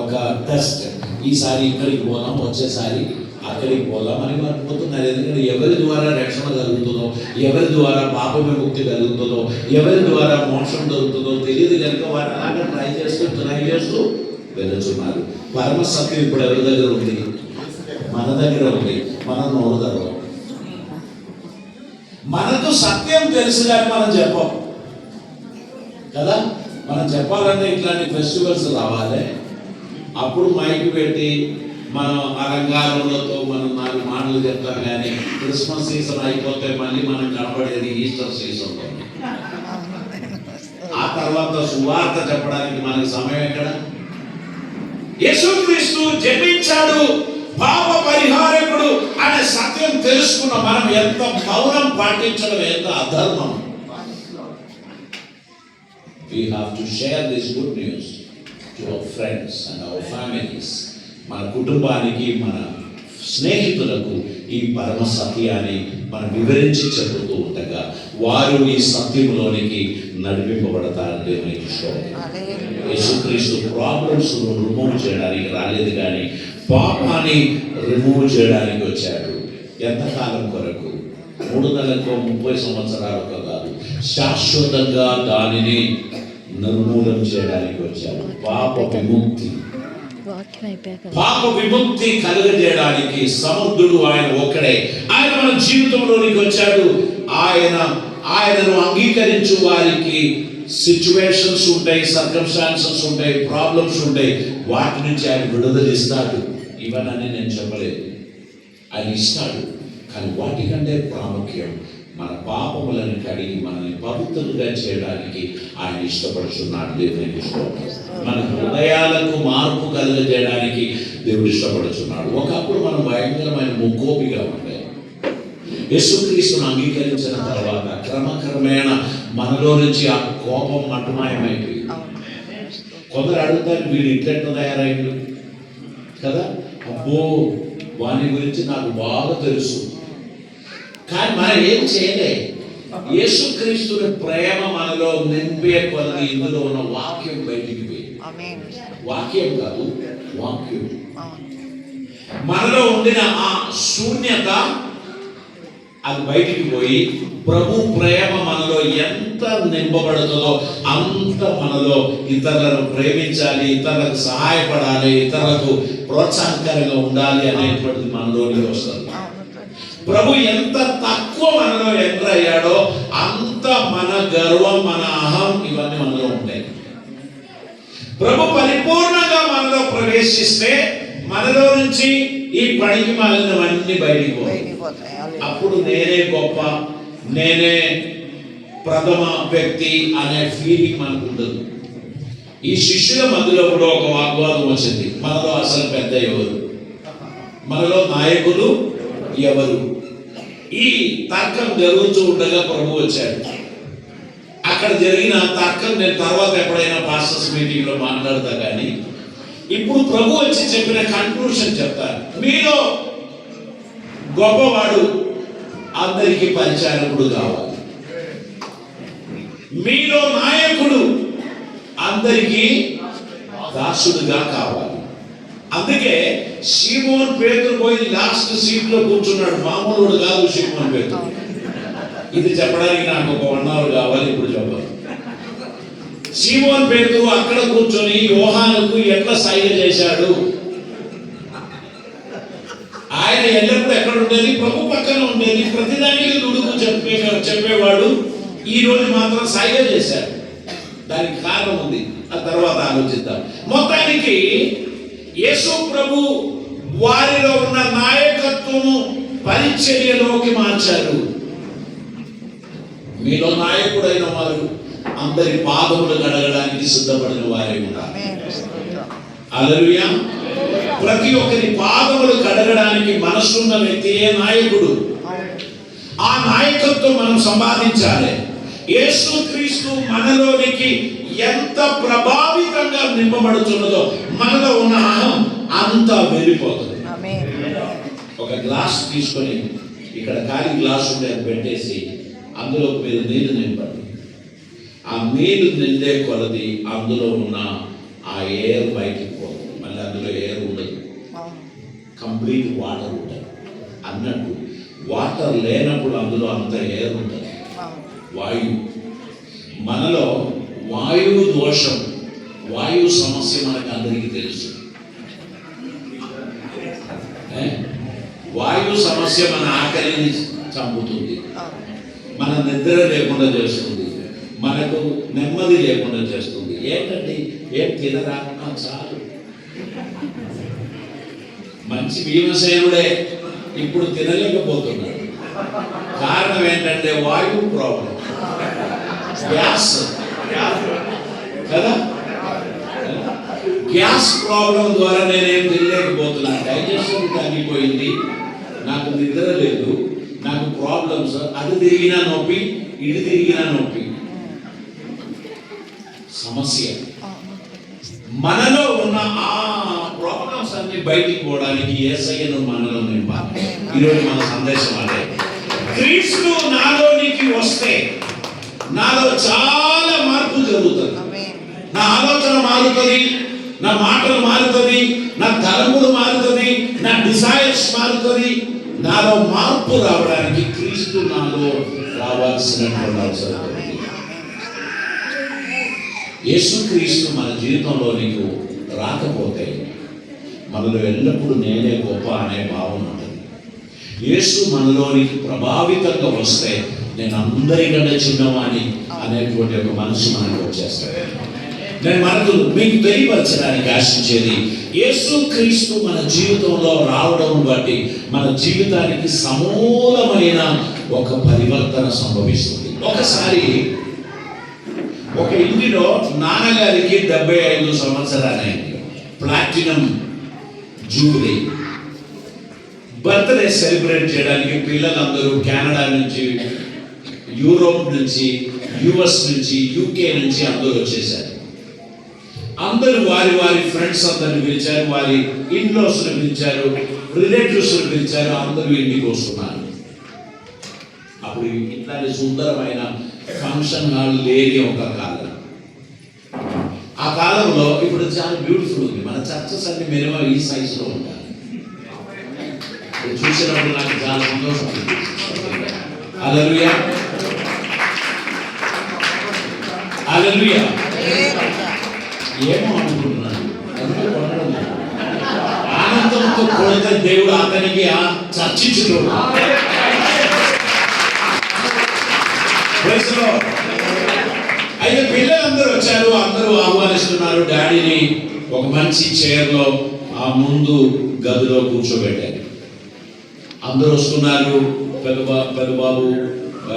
ఒక టెస్ట్. ఈసారి ఇక్కడికి పోదాం, వచ్చేసారి అక్కడికి పోదాం అని వారు పోతున్నారు. ఎందుకంటే ఎవరి ద్వారా రక్షణ కలుగుతుందో, ఎవరి ద్వారా పాప విముక్తి కలుగుతుందో, ఎవరి ద్వారా మోక్షం దొరుకుతుందో తెలియదు కనుక వారు అలాగే ట్రై చేస్తూ వెళ్తున్నారు. పరమ సత్యం ఇప్పుడు ఎవరి దగ్గర ఉంది? మన దగ్గర ఉంది. మన నోరు దగ్గర. మనకు సత్యం తెలుసు కానీ మనం చెప్పం కదా. మనం చెప్పాలంటే ఇట్లాంటి ఫెస్టివల్స్ రావాలి, అప్పుడు మైక్ పెట్టి మనం అలంకారాలతో మనం 4 మాటలు చెప్తాం. కానీ క్రిస్మస్ సీజన్ అయిపోతే మళ్ళీ మనం కనబడేది ఈస్టర్ సీజన్లో. ఆ తర్వాత సువార్త చెప్పడానికి మనకి సమయం ఎక్కడ? యేసుక్రీస్తు జన్మించాడు, పాప పరిహారకుడు అనే సత్యం తెలుసుకున్న మనం ఎంత మౌనం పాటించడం ఎంత అధర్మం. We have to share this good news to our friends and our families. మన కుటుంబానికి, మన స్నేహితులకు ఈ పరమ సత్యాన్ని మనం వివరించి చెబుతూ ఉండగా వారు ఈ సత్యంలోనికి నడిపింపబడతారు. దేవునికి స్తోత్రం. యేసుక్రీస్తు ప్రాబ్లమ్స్ రిమూవ్ చేయడానికి రాలేదు, కానీ పాపాన్ని రిమూవ్ చేయడానికి వచ్చాడు. ఎంతకాలం కొరకు? 3 నెలలకో 30 సంవత్సరాలకో కాదు, శాశ్వతంగా దానిని నిర్మూలన చేయడానికి వచ్చాడు. పాప విముక్తి కలుగజేయడానికి సమర్థుడు ఆయన ఒక్కడే. ఆయన మన జీవితంలోనికి వచ్చాడు. ఆయనను అంగీకరించు వారికి సిచ్యువేషన్స్ ఉంటాయి, సర్కమ్స్టాన్సెస్ ఉంటాయి, ప్రాబ్లమ్స్ ఉంటాయి. వాటి నుంచి ఆయన విడుదల ఇస్తాడు. ఇవన్నీ నేను చెప్పలేదు, ఆయన ఇస్తాడు. కానీ వాటికంటే ప్రాముఖ్యం మన పాపములను కడిగి మనల్ని పవిత్రులుగా చేయడానికి ఆయన ఇష్టపడుతున్నాడు. దేవునికి స్తోత్రం. మన హృదయాలకు మార్పు కలుగజేయడానికి దేవుడు ఇష్టపడుతున్నాడు. ఒకప్పుడు మనం భయంకరమైన ముక్కోపిగా ఉండే, యేసుక్రీస్తును అంగీకరించిన తర్వాత క్రమక్రమేణా మనలో నుంచి ఆ కోపం మటుమాయమైపోయింది. కొందరు అడుగుతారు, వీడు ఇట్లెట్లా తయారైండు కదా, అబ్బో వాని గురించి నాకు బాగా తెలుసు. కానీ మనం ఏం చేయలే. యేసుక్రీస్తుని ప్రేమ మనలో నింపే కొద్ది ఇందులో ఉన్న వాక్యం బయటికి పోయింది. వాక్యం కాదు, వాక్యం. మనలో ఉండిన ఆ శూన్యత అది బయటికి పోయి ప్రభు ప్రేమ మనలో ఎంత నింపబడుతుందో అంత మనలో ఇతరులను ప్రేమించాలి, ఇతరులకు సహాయపడాలి, ఇతరులకు ప్రోత్సాహకరంగా ఉండాలి అనేటువంటిది మనలోకి వస్తుంది. ప్రభు ఎంత తక్కువ మనలో ఎంటర్ అయ్యాడో అంత మన గర్వం, మన అహం ఇవన్నీ మనలో ఉంటాయి. ప్రభు పరిపూర్ణంగా మనలో ప్రవేశిస్తే మనలో నుంచి ఈ పనికి మాలినవన్నీ బయటికి పోతాయి. అప్పుడు నేనే గొప్ప, నేనే ప్రథమ వ్యక్తి అనే ఫీలింగ్ మనకు ఉండదు. ఈ శిష్యుల మధ్యలో కూడా ఒక వాగ్వాదం వచ్చింది. మనలో అసలు పెద్ద ఎవరు, మనలో నాయకులు ఎవరు? ఈ తర్కం జరుగుతూ ఉండగా ప్రభు వచ్చాడు. అక్కడ జరిగిన తర్కం నేను తర్వాత ఎప్పుడైనా పాస్టర్స్ మీటింగ్ లో మాట్లాడతా, కానీ ఇప్పుడు ప్రభు వచ్చి చెప్పిన కన్క్లూషన్ చెప్తాను. మీలో గొప్పవాడు అందరికీ పరిచారకుడు కావాలి, మీలో నాయకుడు అందరికీ దాసుడుగా కావాలి. అందుకే సీమోన్ పేతురు పోయి లాస్ట్ సీట్ లో కూర్చున్నాడు. మామూలుడు కాదు సీమోన్ పేతురు. ఇది చెప్పడానికి నాకు ఒక 1 hour కావాలి, ఇప్పుడు చెప్పాలి. సీమోన్ పేతురు అక్కడ కూర్చొని యోహానుకు ఎట్లా సైగ చేశాడు. ఆయన ఎల్లప్పుడూ ఎక్కడ ఉండేది? ప్రభు పక్కన ఉండేది. ప్రతిదానికి దుడుకు చెప్పేవాడు. ఈ రోజు మాత్రం సైగ చేశాడు. దానికి కారణం ఉంది, ఆ తర్వాత ఆలోచిద్దాం. మొత్తానికి యేసు ప్రభు వారిలో ఉన్న నాయకత్వము పరిచర్యలోకి మార్చారు. మీలో నాయకుడైన వారు అందరి పాదములు కడగడానికి సిద్ధపడిన వారే ఉన్నారు. హల్లెలూయా. ప్రతి ఒక్కరి పాదములు కడగడానికి మనసున్న వ్యక్తియే నాయకుడు. ఆ నాయకత్వం మనం సంపాదించాలి. యేసుక్రీస్తు మనలోనికి ఎంత ప్రభావితంగా నింపబడుతున్నదో మనలో ఉన్న అహం అంతా వెళ్ళిపోతుంది. ఒక గ్లాస్ తీసుకొని ఇక్కడ ఖాళీ గ్లాస్ ఉండే పెట్టేసి అందులో మీరు నీళ్లు నింపండి. ఆ నీళ్లు నిండే కొలది అందులో ఉన్న ఆ ఎయిర్ బయటికి పోతుంది. మళ్ళీ అందులో ఎయిర్ ఉండదు, కంప్లీట్ వాటర్ ఉంటుంది. అన్నట్టు వాటర్ లేనప్పుడు అందులో అంత ఎయిర్ ఉంటుంది, వాయువు. మనలో వాయువు దోషం, వాయువు సమస్య మనకు అందరికీ తెలుసు. వాయువు సమస్య మన ఆకలిని చంపుతుంది, మన నిద్ర లేకుండా చేస్తుంది, మనకు నెమ్మది లేకుండా చేస్తుంది. ఏంటంటే ఏం తినరా, చాలు. మంచి భీమసేనుడే ఇప్పుడు తినలేకపోతున్నాడు. కారణం ఏంటంటే వాయువు ప్రాబ్లం, గ్యాస్ కదా. గ్యాస్ ప్రాబ్లం ద్వారా నేనేం తినలేకపోతున్నాను. డైజెషన్ తగ్గిపోయింది, నాకు నిద్ర లేదు, నాకు ప్రాబ్లమ్స్. అది తిరిగినా నొప్పి, ఇది తిరిగినా నొప్పి. సమస్య మనలో ఉన్న ఆ ప్రాబ్లమ్స్ అన్ని బయటికి పోవడానికి యేసయ్యను మనలో నింపాలి. ఈరోజు మన సందేశం అదే. క్రీస్తు నాలోనికి వస్తే నాలో చాలా మార్పు జరుగుతుంది. నా ఆలోచన మారుతుంది, నా మాటలు మారుతుంది, నా తలంపులు మారుతుంది, నా డిజైర్స్ మారుతుంది. నాలో మార్పు రావడానికి క్రీస్తు నాలో రావాల్సినటువంటి అవసరం ఉంది. యేసుక్రీస్తు మన జీవితంలో నీకు రాకపోతే మనలో ఎల్లప్పుడూ నేనే గొప్ప అనే భావం ఉంటుంది. యేసు మనలోనికి ప్రభావితంగా వస్తే నేను అందరికంటే చిన్నవాణి అనేటువంటి ఒక మనసు మనకు వచ్చేస్తాడు. నేను మనకు మీకు తెలియపరచడానికి ఆశించేది, యేసుక్రీస్తు మన జీవితంలో రావడం బట్టి మన జీవితానికి సమూలమైన ఒక పరివర్తన సంభవిస్తుంది. ఒకసారి ఒక ఇంటిలో నాన్నగారికి 75 సంవత్సరాలైంది, ప్లాటినం జూబ్లీ. బర్త్డే సెలబ్రేట్ చేయడానికి పిల్లలందరూ కెనడా నుంచి, యూరోప్ నుంచి, యుఎస్ నుంచి, యూకే నుంచి అందరూ వచ్చేసారు. అందరూ వారి వారి ఫ్రెండ్స్ అందరిని పిలిచారు, వారి ఇన్లాస్ని పిలిచారు, రిలేటివ్స్ని పిలిచారు. అందరూ ఇంటికి వస్తున్నారు. అప్పుడు ఇట్లాంటి సుందరమైన ఫంక్షన్ హాల్ లేని ఒక కాలం. ఆ కాలంలో ఇప్పుడు చాలా బ్యూటిఫుల్ ఉంది. మన చర్చస్ అన్ని మినిమం ఈ సైజులో ఉంటాయి. చూసినప్పుడు నాకు చాలా సంతోషం అనిపిస్తుంది. హల్లెలూయా, హల్లెలూయా. ఏమో అనుకుంటున్నాను, ఆనందంతో కొడితే దేవుడు అతనికి చర్చించుతున్నాడు. అయితే పిల్లలందరూ వచ్చారు, అందరూ ఆహ్వానిస్తున్నారు. డాడీని ఒక మంచి చైర్లో ఆ ముందు గదిలో కూర్చోబెట్టారు. అందరూ వస్తున్నారు. పెద్దబాబు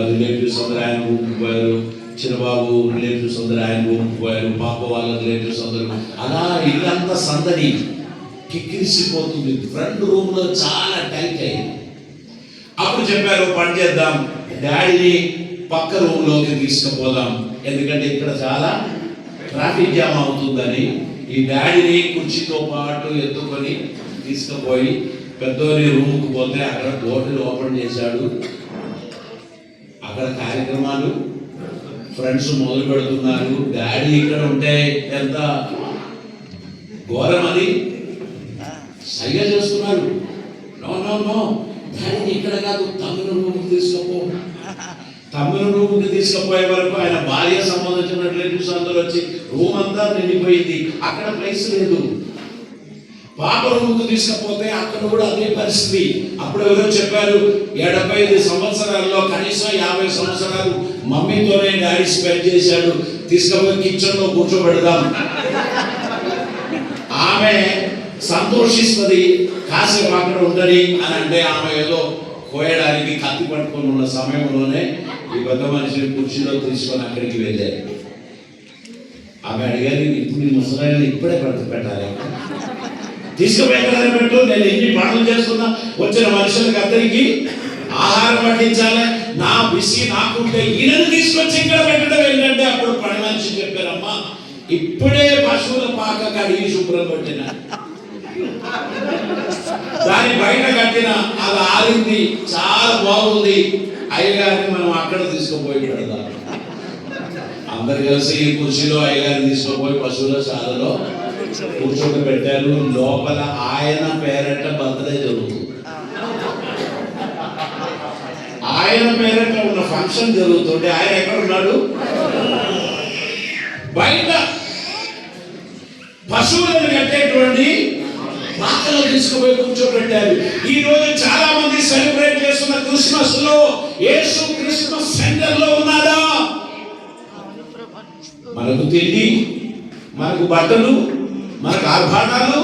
రిలేటివ్స్ అందరూ ఆయన రూమ్కి పోయారు, చిన్నబాబు రిలేటివ్స్ అందరూ ఆయన రూమ్కి పోయారు, పాప వాళ్ళ రిలేటివ్స్ అందరూ. అలా ఇల్లంతా సందడి కిక్కిరిసిపోతుంది. ఫ్రంట్ రూమ్లో చాలా టైట్ అయింది. అప్పుడు చెప్పారు, పని చేద్దాం, డాడీని పక్క రూమ్లోకి తీసుకుపోదాం, ఎందుకంటే ఇక్కడ చాలా ట్రాఫిక్ జామ్ అవుతుందని. ఈ డాడీని కుర్చీతో పాటు ఎత్తుకొని తీసుకుపోయి పెద్దోని రూమ్కి పోతే అక్కడ డోర్లు ఓపెన్ చేశాడు. అక్కడ కార్యక్రమాలు ఫ్రెండ్స్ మొదలు పెడుతున్నారు. డాడీ ఇక్కడ ఉంటే ఎంత ఘోరం అని సైగ చేస్తున్నారు. నో నో నో, డాడీని ఇక్కడ కాదు, తమిళ రూమ్కి తీసుకుపో. తమిళ రూమ్కి తీసుకుపోయే వరకు ఆయన భార్య సంబంధించిన రిలేటివ్స్ అందరూ వచ్చి రూమ్ అంతా నిండిపోయింది. అక్కడ ప్లేస్ లేదు. పాప రూమ్కి తీసుకపోతే అక్కడ కూడా అదే పరిస్థితి. అప్పుడు ఎవరో చెప్పారు, 75 సంవత్సరాల్లో కనీసం 50 సంవత్సరాలు మమ్మీతోనే డాడీ స్పెండ్ చేశాడు, తీసుకుపోయి కిచెన్లో కూర్చోబెడదాం. ఆమె సంతోషిస్తుంది, కాసేపు అక్కడ ఉండని అని అంటే ఆమె ఏదో కోయడానికి కత్తి పట్టుకొని ఉన్న సమయంలోనే ఈ పెద్ద మనిషిని కుర్చీలో తీసుకొని అక్కడికి వెళ్ళారు. ఆమె అడిగారు, ఇప్పుడు నీ ముసలాయన ఇప్పుడే పెట్టాలి, తీసుకుపోయి పెట్టు, నేను ఎన్ని పనులు చేస్తున్నా, వచ్చిన మనుషులకు అందరికీ ఆహారం పట్టించాలి, నా బిసి నాకుంటే ఈయనను తీసుకొచ్చి ఇక్కడ పెట్టడం ఏంటంటే. అప్పుడు పని మనిషి చెప్పారమ్మా, ఇప్పుడే పశువుల పాక కడిగి శుభ్రం పెట్టిన, దాని బయట కట్టిన, అది ఆరింది, చాలా బాగుంది, అయ్యగారిని మనం అక్కడ తీసుకుపోయి పెడదాం. అందరు కలిసి ఈ కుర్చీలో అయ్యగారిని తీసుకుపోయి పశువుల శాలలో కూర్చోబెట్టారు. లోపల ఆయన పేరట బర్త్డే జరుగుతుంది. ఆయన పేరట ఉన్న ఫంక్షన్ జరుగుతుంటే ఆయన ఎక్కడ ఉన్నాడు? బయట పశువులను కట్టేటువంటి పాకలో తీసుకుపోయి కూర్చోబెట్టారు. ఈ రోజు చాలా మంది సెలబ్రేట్ చేస్తున్న క్రిస్మస్ లో యేసు క్రిస్మస్ సెంటర్ లో ఉన్నాడా? మనకు తిండి, మనకు బట్టలు, మనకు ఆర్భాటాలు,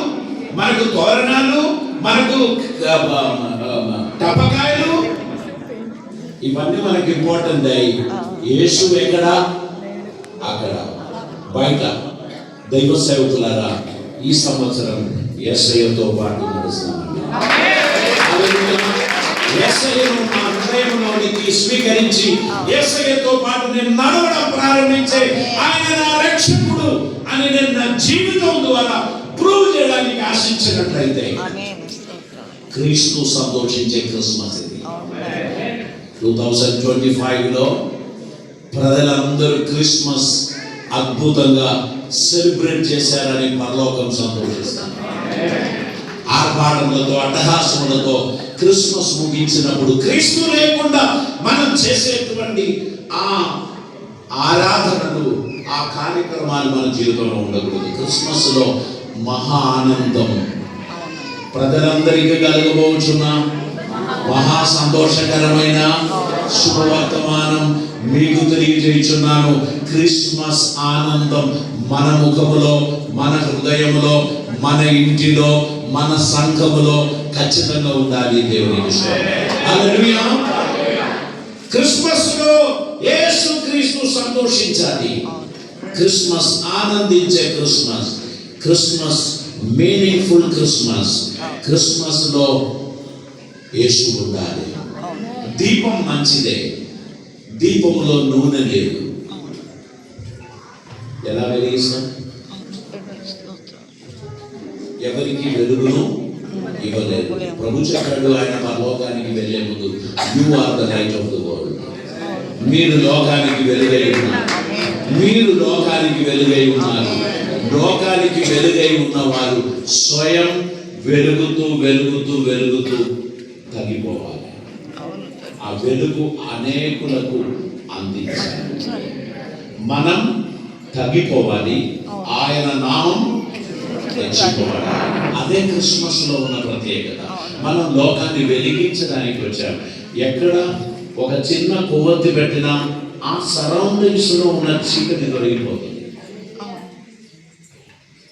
మనకు తోరణాలు, మనకు టపకాయలు, ఇవన్నీ మనకి ఇంపార్టెంట్. యేసు ఎక్కడ? అక్కడ బయట. దైవ సేవకులారా, ఈ సంవత్సరం యేసయ్యతో పాటు నడుస్తున్నాను. యేసయ్యను నా హృదయంలోనికి స్వీకరించి యేసయ్యతో పాటు నేను నడవడం ప్రారంభించే ఆయన నా రక్షకుడు అని నేను నా జీవితం ద్వారా ప్రూవ్ చేయడానికి ఆశించినట్లయితే క్రీస్తు సంతోషించే క్రిస్మస్ ఇది. 2025లో ప్రజలందరూ క్రిస్మస్ అద్భుతంగా సెలబ్రేట్ చేశారని పరలోకం సంతోషిస్తాను. ఆర్భాటములతో, అట్టహాసములతో క్రిస్మస్ ముగించినప్పుడు క్రీస్తు లేకుండా మనం చేసేటువంటి ఆ ఆరాధనలు, ఆ కార్యక్రమాలు మన జీవితంలో ఉండకూడదు. క్రిస్మస్ లో మహా ఆనందం ప్రజలందరికీ కలగబోచున్న మహా సంతోషకరమైన శుభవర్తమానం మీకు తెలియజేయుచున్నాను. క్రిస్మస్ ఆనందం మన ముఖములో, మన హృదయములో, మన ఇంటిలో, మన సంఘములో ఖచ్చితంగా ఉండాలి. దేవుని హల్లెలూయా. క్రిస్మస్ లో యేసు క్రీస్తు సంతోషించాలి. క్రిస్మస్ ఆనందించే Christmas, Christmas meaningful Christmas. Christmas లో యేసు ఉండాలి. దీపం మంచిదే, దీపంలో నూనె లేదు. ఎలా వెలిగిస్తాం? ఎవరికి వెలుగును ఇవ్వలేదు. ప్రభు చెప్పాడు, ఆయన పరలోకానికి వెళ్ళే ముందు, you are the light of the world. మీరు లోకానికి వెలుగై ఉన్నారు. మీరు లోకానికి వెలుగై ఉన్నారు. లోకానికి వెలుగై ఉన్నవారు స్వయం వెలుగుతూ వెలుగుతూ వెలుగుతూ తగ్గిపోవాలి. ఆ వెలుగు అనేకులకు అందించాలి. మనం తగ్గిపోవాలి, ఆయన నామం తెచ్చిపోవాలి. అదే క్రిస్మస్ లో ఉన్న ప్రత్యేకత. మనం లోకాన్ని వెలిగించడానికి వచ్చాం. ఎక్కడ ఒక చిన్న కొవ్వొత్తి పెట్టినా ఆ సరౌండింగ్స్ లో ఉన్న చీకటి తొలగిపోతుంది.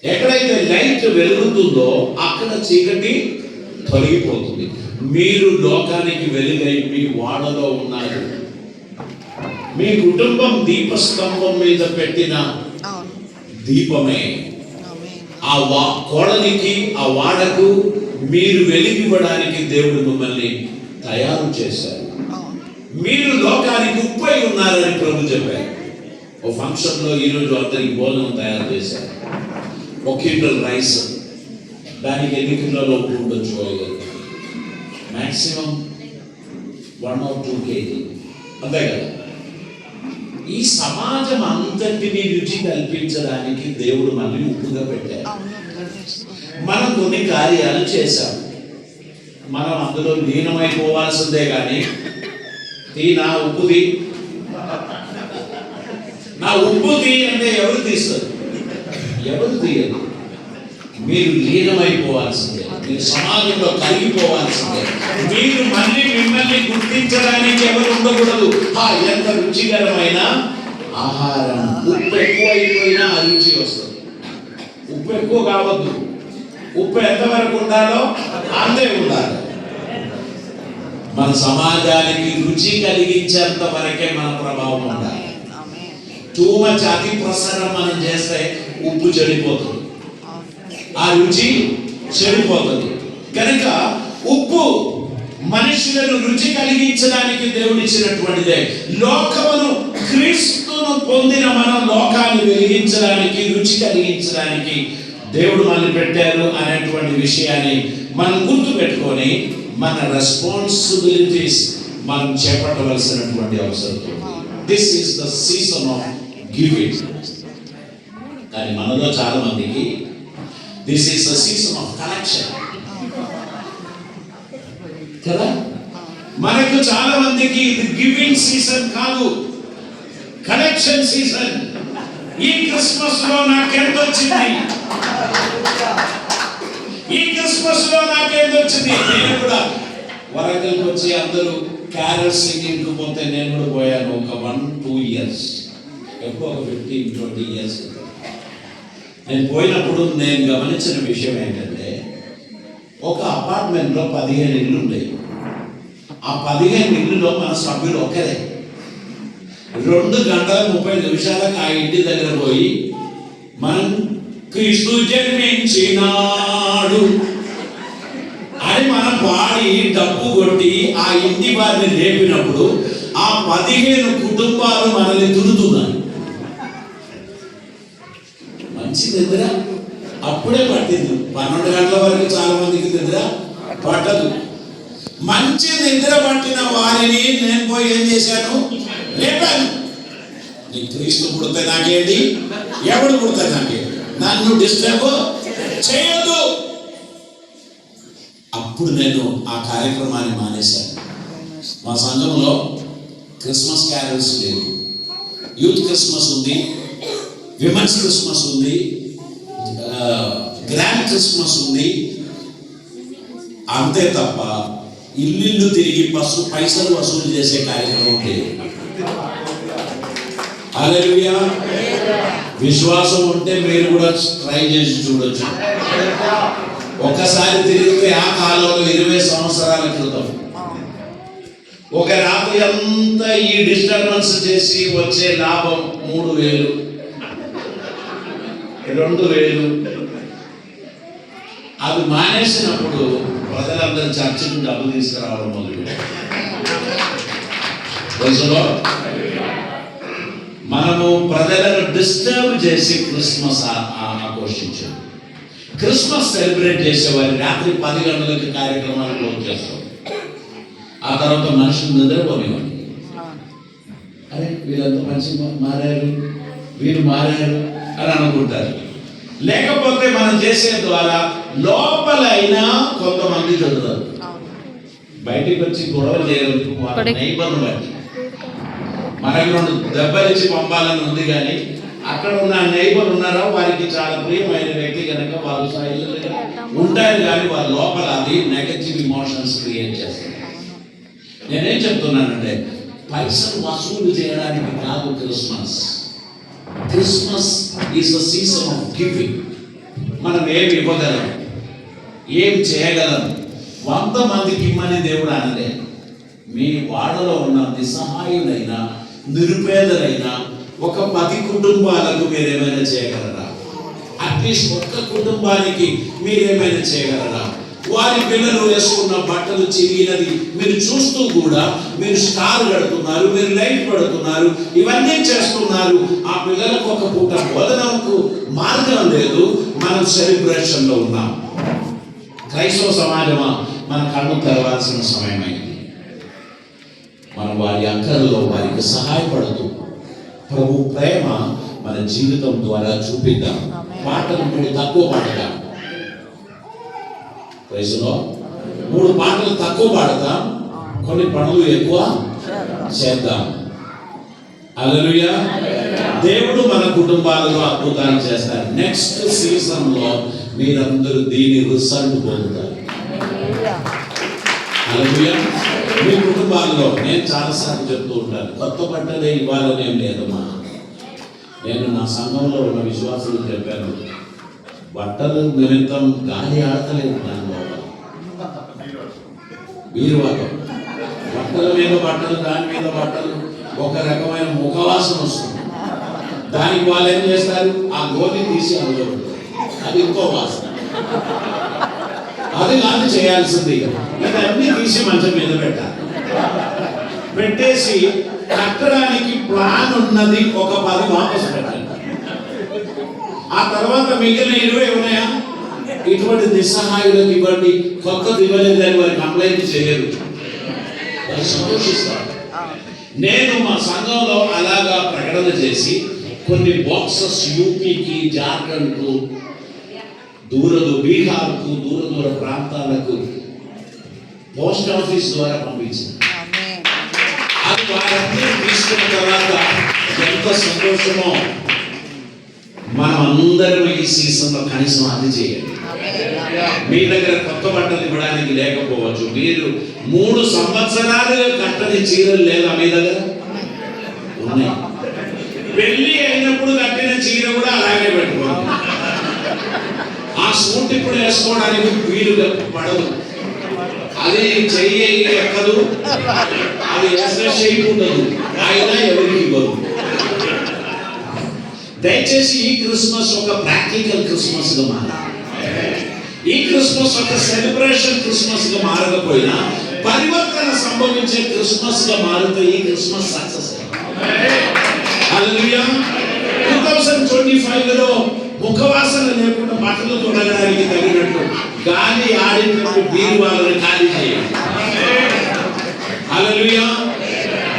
ఎక్కడైతే లైట్ వెలుగుతుందో అక్కడ చీకటి తొలగిపోతుంది. మీరు లోకానికి వెలుగై మీ వాడలో ఉన్నారు. మీ కుటుంబం దీపస్తంభం మీద పెట్టిన దీపమే. ఆ కోడలికి, ఆ వాడకు మీరు వెలిగివ్వడానికి దేవుడు మిమ్మల్ని తయారు చేశారు. మీరు లోకానికి ఉప్పై ఉన్నారని ప్రభు చెప్పారు. ఓ ఫంక్షన్ లో ఈరోజు అందరికి భోజనం తయారు చేశారు. ఒక క్వింటల్ రైస్, దానికి ఎన్ని కిలోల ఉప్పు ఉండొచ్చు? మ్యాక్సిమం 1 or 2 kg, అంతే కదా. ఈ సమాజం అంతటిని రుచి కల్పించడానికి దేవుడు మళ్ళీ ఉప్పుగా పెట్టారు. మనం కొన్ని కార్యాలు చేశాం, మనం అందులో లీనమైపోవాల్సిందే. కానీ నా ఉప్పుది, నా ఉప్పుది అంటే ఎవరు తీస్తారు? ఎవరు తీయరు. మీరు లీనమైపోవాల్సిందే, మీరు సమాజంలో కలిగిపోవాల్సిందే. మీరు మళ్ళీ మిమ్మల్ని గుర్తించడానికి ఎవరు ఉండకూడదు. ఎంత రుచికరమైన ఆహారం, ఉప్పు ఎక్కువైపోయినా అరుచి వస్తుంది. ఉప్పు ఎక్కువ కావద్దు, ఉప్పు ఎంతవరకు ఉండాలో అంతే ఉండాలి. మన సమాజానికి రుచి కలిగించేంత వరకే మన ప్రభావం ఉండాలి. టూ మచ్ అతి ప్రసరం మనం చేస్తే ఉప్పు చెడిపోతుంది, ఆ రుచి చెడిపోతుంది. కనుక ఉప్పు మనుషులను రుచి కలిగించడానికి దేవుడు ఇచ్చినటువంటిదే. లోకమును, క్రీస్తును పొందిన మన లోకాన్ని వెలిగించడానికి, రుచి కలిగించడానికి దేవుడు మనల్ని పెట్టారు అనేటువంటి విషయాన్ని మనం గుర్తు పెట్టుకొని మన రెస్పాన్సిబిలిటీస్ మనం చేపట్టవలసినటువంటి అవసరం. This is the season of giving. కానీ మనలో చాలా మందికి this is the season of collection కదా. మనకు చాలా మందికి ఇది గివింగ్ సీజన్ కాదు, కలెక్షన్ సీజన్. ఈ క్రిస్మస్ లో నాకెంత వచ్చింది, ఈ క్రిస్మస్ లో నాకెంత వచ్చింది. నేను కూడా వరంగల్కి వచ్చి అందరూ క్యారల్ సింగింగ్ పోతే నేను కూడా పోయాను. ఒక 1-2 years, ఎక్కువ ఒక 15-20 years. నేను పోయినప్పుడు నేను గమనించిన విషయం ఏంటంటే, ఒక అపార్ట్మెంట్లో 15 ఇళ్ళు ఉండేవి. ఆ 15 ఇళ్ళలో మన సభ్యులు ఒకరే. 2 గంటల 30 నిమిషాలకు ఆ ఇంటి దగ్గర పోయి మనం క్రీస్తు జన్మించినాడు అని మనం పాడి డబ్బు కొట్టి ఆ ఇంటి వారిని లేపినప్పుడు ఆ 15 కుటుంబాలు మనల్ని తుడుతున్నాయి. మంచి నిద్ర అప్పుడే పట్టింది. 12 గంటల వరకు చాలా మందికి నిద్ర పట్టదు. మంచి నిద్ర పట్టిన వారిని నేను పోయి ఏం చేశాను? లేపాను. నీ క్రీస్తు పుడితే నాకేంటి, ఎవడు పుడితే నాకేంటి, నన్ను డిస్టర్బ్ చేయదు. అప్పుడు నేను ఆ కార్యక్రమాన్ని మానేశాను. మా సంఘంలో క్రిస్మస్ క్యారల్స్ లేవు. యూత్ క్రిస్మస్ ఉంది, విమెన్స్ క్రిస్మస్ ఉంది, గ్రాండ్ క్రిస్మస్ ఉంది. అంతే తప్ప ఇల్లు తిరిగి పైసలు వసూలు చేసే కార్యక్రమం లేదు. హల్లెలూయా. విశ్వాసం ఉంటే మీరు కూడా ట్రై చేసి చూడొచ్చు. ఒక్కసారి తిరిగితే ఆ కాలంలో 20 సంవత్సరాల క్రితం ఒక రాత్రి అంతా ఈ డిస్టర్బెన్స్ చేసి వచ్చే లాభం 3,000, 2,000. అది మానేసినప్పుడు ప్రజలందరూ చర్చకు డబ్బులు తీసుకురావడం మొదలు. మనము ప్రజలను డిస్టర్బ్ చేసి క్రిస్మస్ ఆఘోషించాం. క్రిస్మస్ సెలబ్రేట్ చేసేవారి రాత్రి 10 గంటలకి కార్యక్రమాలు క్లోజ్ చేస్తాం. ఆ తర్వాత మనుషులు నిద్రపోనివ్వండి. అరే వీళ్ళంతా మనిషి మారారు, వీళ్ళు మారారు అని అనుకుంటారు. లేకపోతే మనం చేసే ద్వారా లోపలైనా కొంతమంది చదువుతారు, బయటికి వచ్చి గొడవ చేయరు. నైబర్ను బట్టి మనకి 2 దెబ్బలిచ్చి పంపాలని ఉంది, కానీ అక్కడ ఉన్న నైబర్ ఉన్నారో వారికి చాలా ప్రియమైన వ్యక్తి కనుక వాళ్ళు సైలెంట్గా ఉంటారు, కానీ వాళ్ళ లోపల అది నెగటివ్ ఇమోషన్స్ క్రియేట్ చేస్తారు. నేనేం చెప్తున్నానంటే పైసలు వసూలు చేయడానికి కాదు Christmas. Christmas is the season of giving. మనం ఏమి ఇవ్వగలం, ఏం చేయగలం? 100 మందికి ఇమ్మని దేవుడు అనలే. మీ వాడలో ఉన్న నిస్సహాయులైన నిరుపేదలైన ఒక 10 కుటుంబాలకు మీరేమైనా చేయగలరా? అట్లీస్ట్ ఒక్క కుటుంబానికి మీరేమైనా చేయగలరా? వారి పిల్లలు వేసుకున్న బట్టలు చిరిగినది మీరు చూస్తూ కూడా మీరు స్టార్ కడుతున్నారు, మీరు లైట్ పెడుతున్నారు, ఇవన్నీ చేస్తున్నారు. ఆ పిల్లలకు ఒక పూట బోధనకు మార్గం లేదు. మనం సెలబ్రేషన్లో ఉన్నాం. క్రైస్తవ సమాజమా, మన కన్ను తెరవాల్సిన సమయమైంది. మనం వారి అక్కర్లో వారికి సహాయపడుతూ ప్రభు ప్రేమ మన జీవితం ద్వారా చూపిద్దాం. పాటలు 3 తక్కువ పాడదాం. వయసులో 3 పాటలు తక్కువ పాడతాం, కొన్ని పనులు ఎక్కువ చేద్దాం. హల్లెలూయా. దేవుడు మన కుటుంబాలలో అద్భుతాలు చేస్తారు. నెక్స్ట్ సీజన్ లో మీరందరూ దీని రిజల్ట్ పొందుతారు. హల్లెలూయా. మీ కుటుంబాల్లో నేను చాలాసార్లు చెప్తూ ఉంటాను, కొత్త బట్టలే ఇవ్వాలని ఏం లేదమ్మా. నేను నా సంఘంలో ఉన్న విశ్వాసులు చెప్పాను, బట్టలు నిమిత్తం గాలి ఆడతలేదు. దాని లోపల బీరువాలో బట్టల మీద బట్టలు, దాని మీద బట్టలు, ఒక రకమైన ముఖవాసన వస్తుంది. దానికి వాళ్ళు ఏం చేస్తారు, ఆ గోధి తీసి అందులో అది ఇంకో వాసన. అది కాదు చేయాల్సింది, లేదా అన్ని తీసి మంచం మీద పెట్టాలి. పెట్టేసి కట్టడానికి ప్లాన్ ఉన్నది ఒక 10 వాపసు పెట్టాలి. ఆ తర్వాత మిగిలిన 20 ఉన్నాయా, ఇటువంటి నిస్సహాయులకు ఇవ్వండి, కొత్తది ఇవ్వలేదని వారు కంప్లైంట్ చేయరు, వారు సంతోషిస్తారు. నేను మా సంఘంలో అలాగా ప్రకటన చేసి కొన్ని బాక్సెస్ యూపీకి, జార్ఖండ్కు, బీహార్కు, దూర ప్రాంతాలకు పోస్ట్ ఆఫీస్ ద్వారా పంపించింది. అది వారందరూ తీసుకున్న తర్వాత ఎంత సంతోషమో. మనం అందరం ఈ సీజన్లో కనీసం అది చేయండి. మీ దగ్గర కొత్త బట్టలు ఇవ్వడానికి లేకపోవచ్చు, మీరు 3 సంవత్సరాలుగా కట్టని చీరలు లేదా మీ దగ్గర? ఉన్నాయి. పెళ్లి అయినప్పుడు కట్టిన చీర కూడా అలాగే పెట్టుకోండి. ఆ సూట్ ఇప్పుడు వేసుకోవడానికి వీలుగా పడదు, అది చెయ్యి ఎక్కదు, అది వేస్తే షేప్ ఉండదు, అయినా ఎవరికి ఇవ్వదు. దయచేసి ఈ క్రిస్మస్ ఒక ప్రాక్టికల్ క్రిస్మస్ గా మారాలి. ఈ క్రిస్మస్ ఒక సెలబ్రేషన్ క్రిస్మస్ గా మారకపోయినా పరివర్తన సంభవించే క్రిస్మస్ గా మారితే ఈ క్రిస్మస్ సక్సెస్. హల్లెలూయా. 2025 లో ముఖవాసన లేకుండా బట్టలు తొడగడానికి తగినట్టు గాలి ఆడినట్టు బీరువాలను ఖాళీ చేయండి. హల్లెలూయా.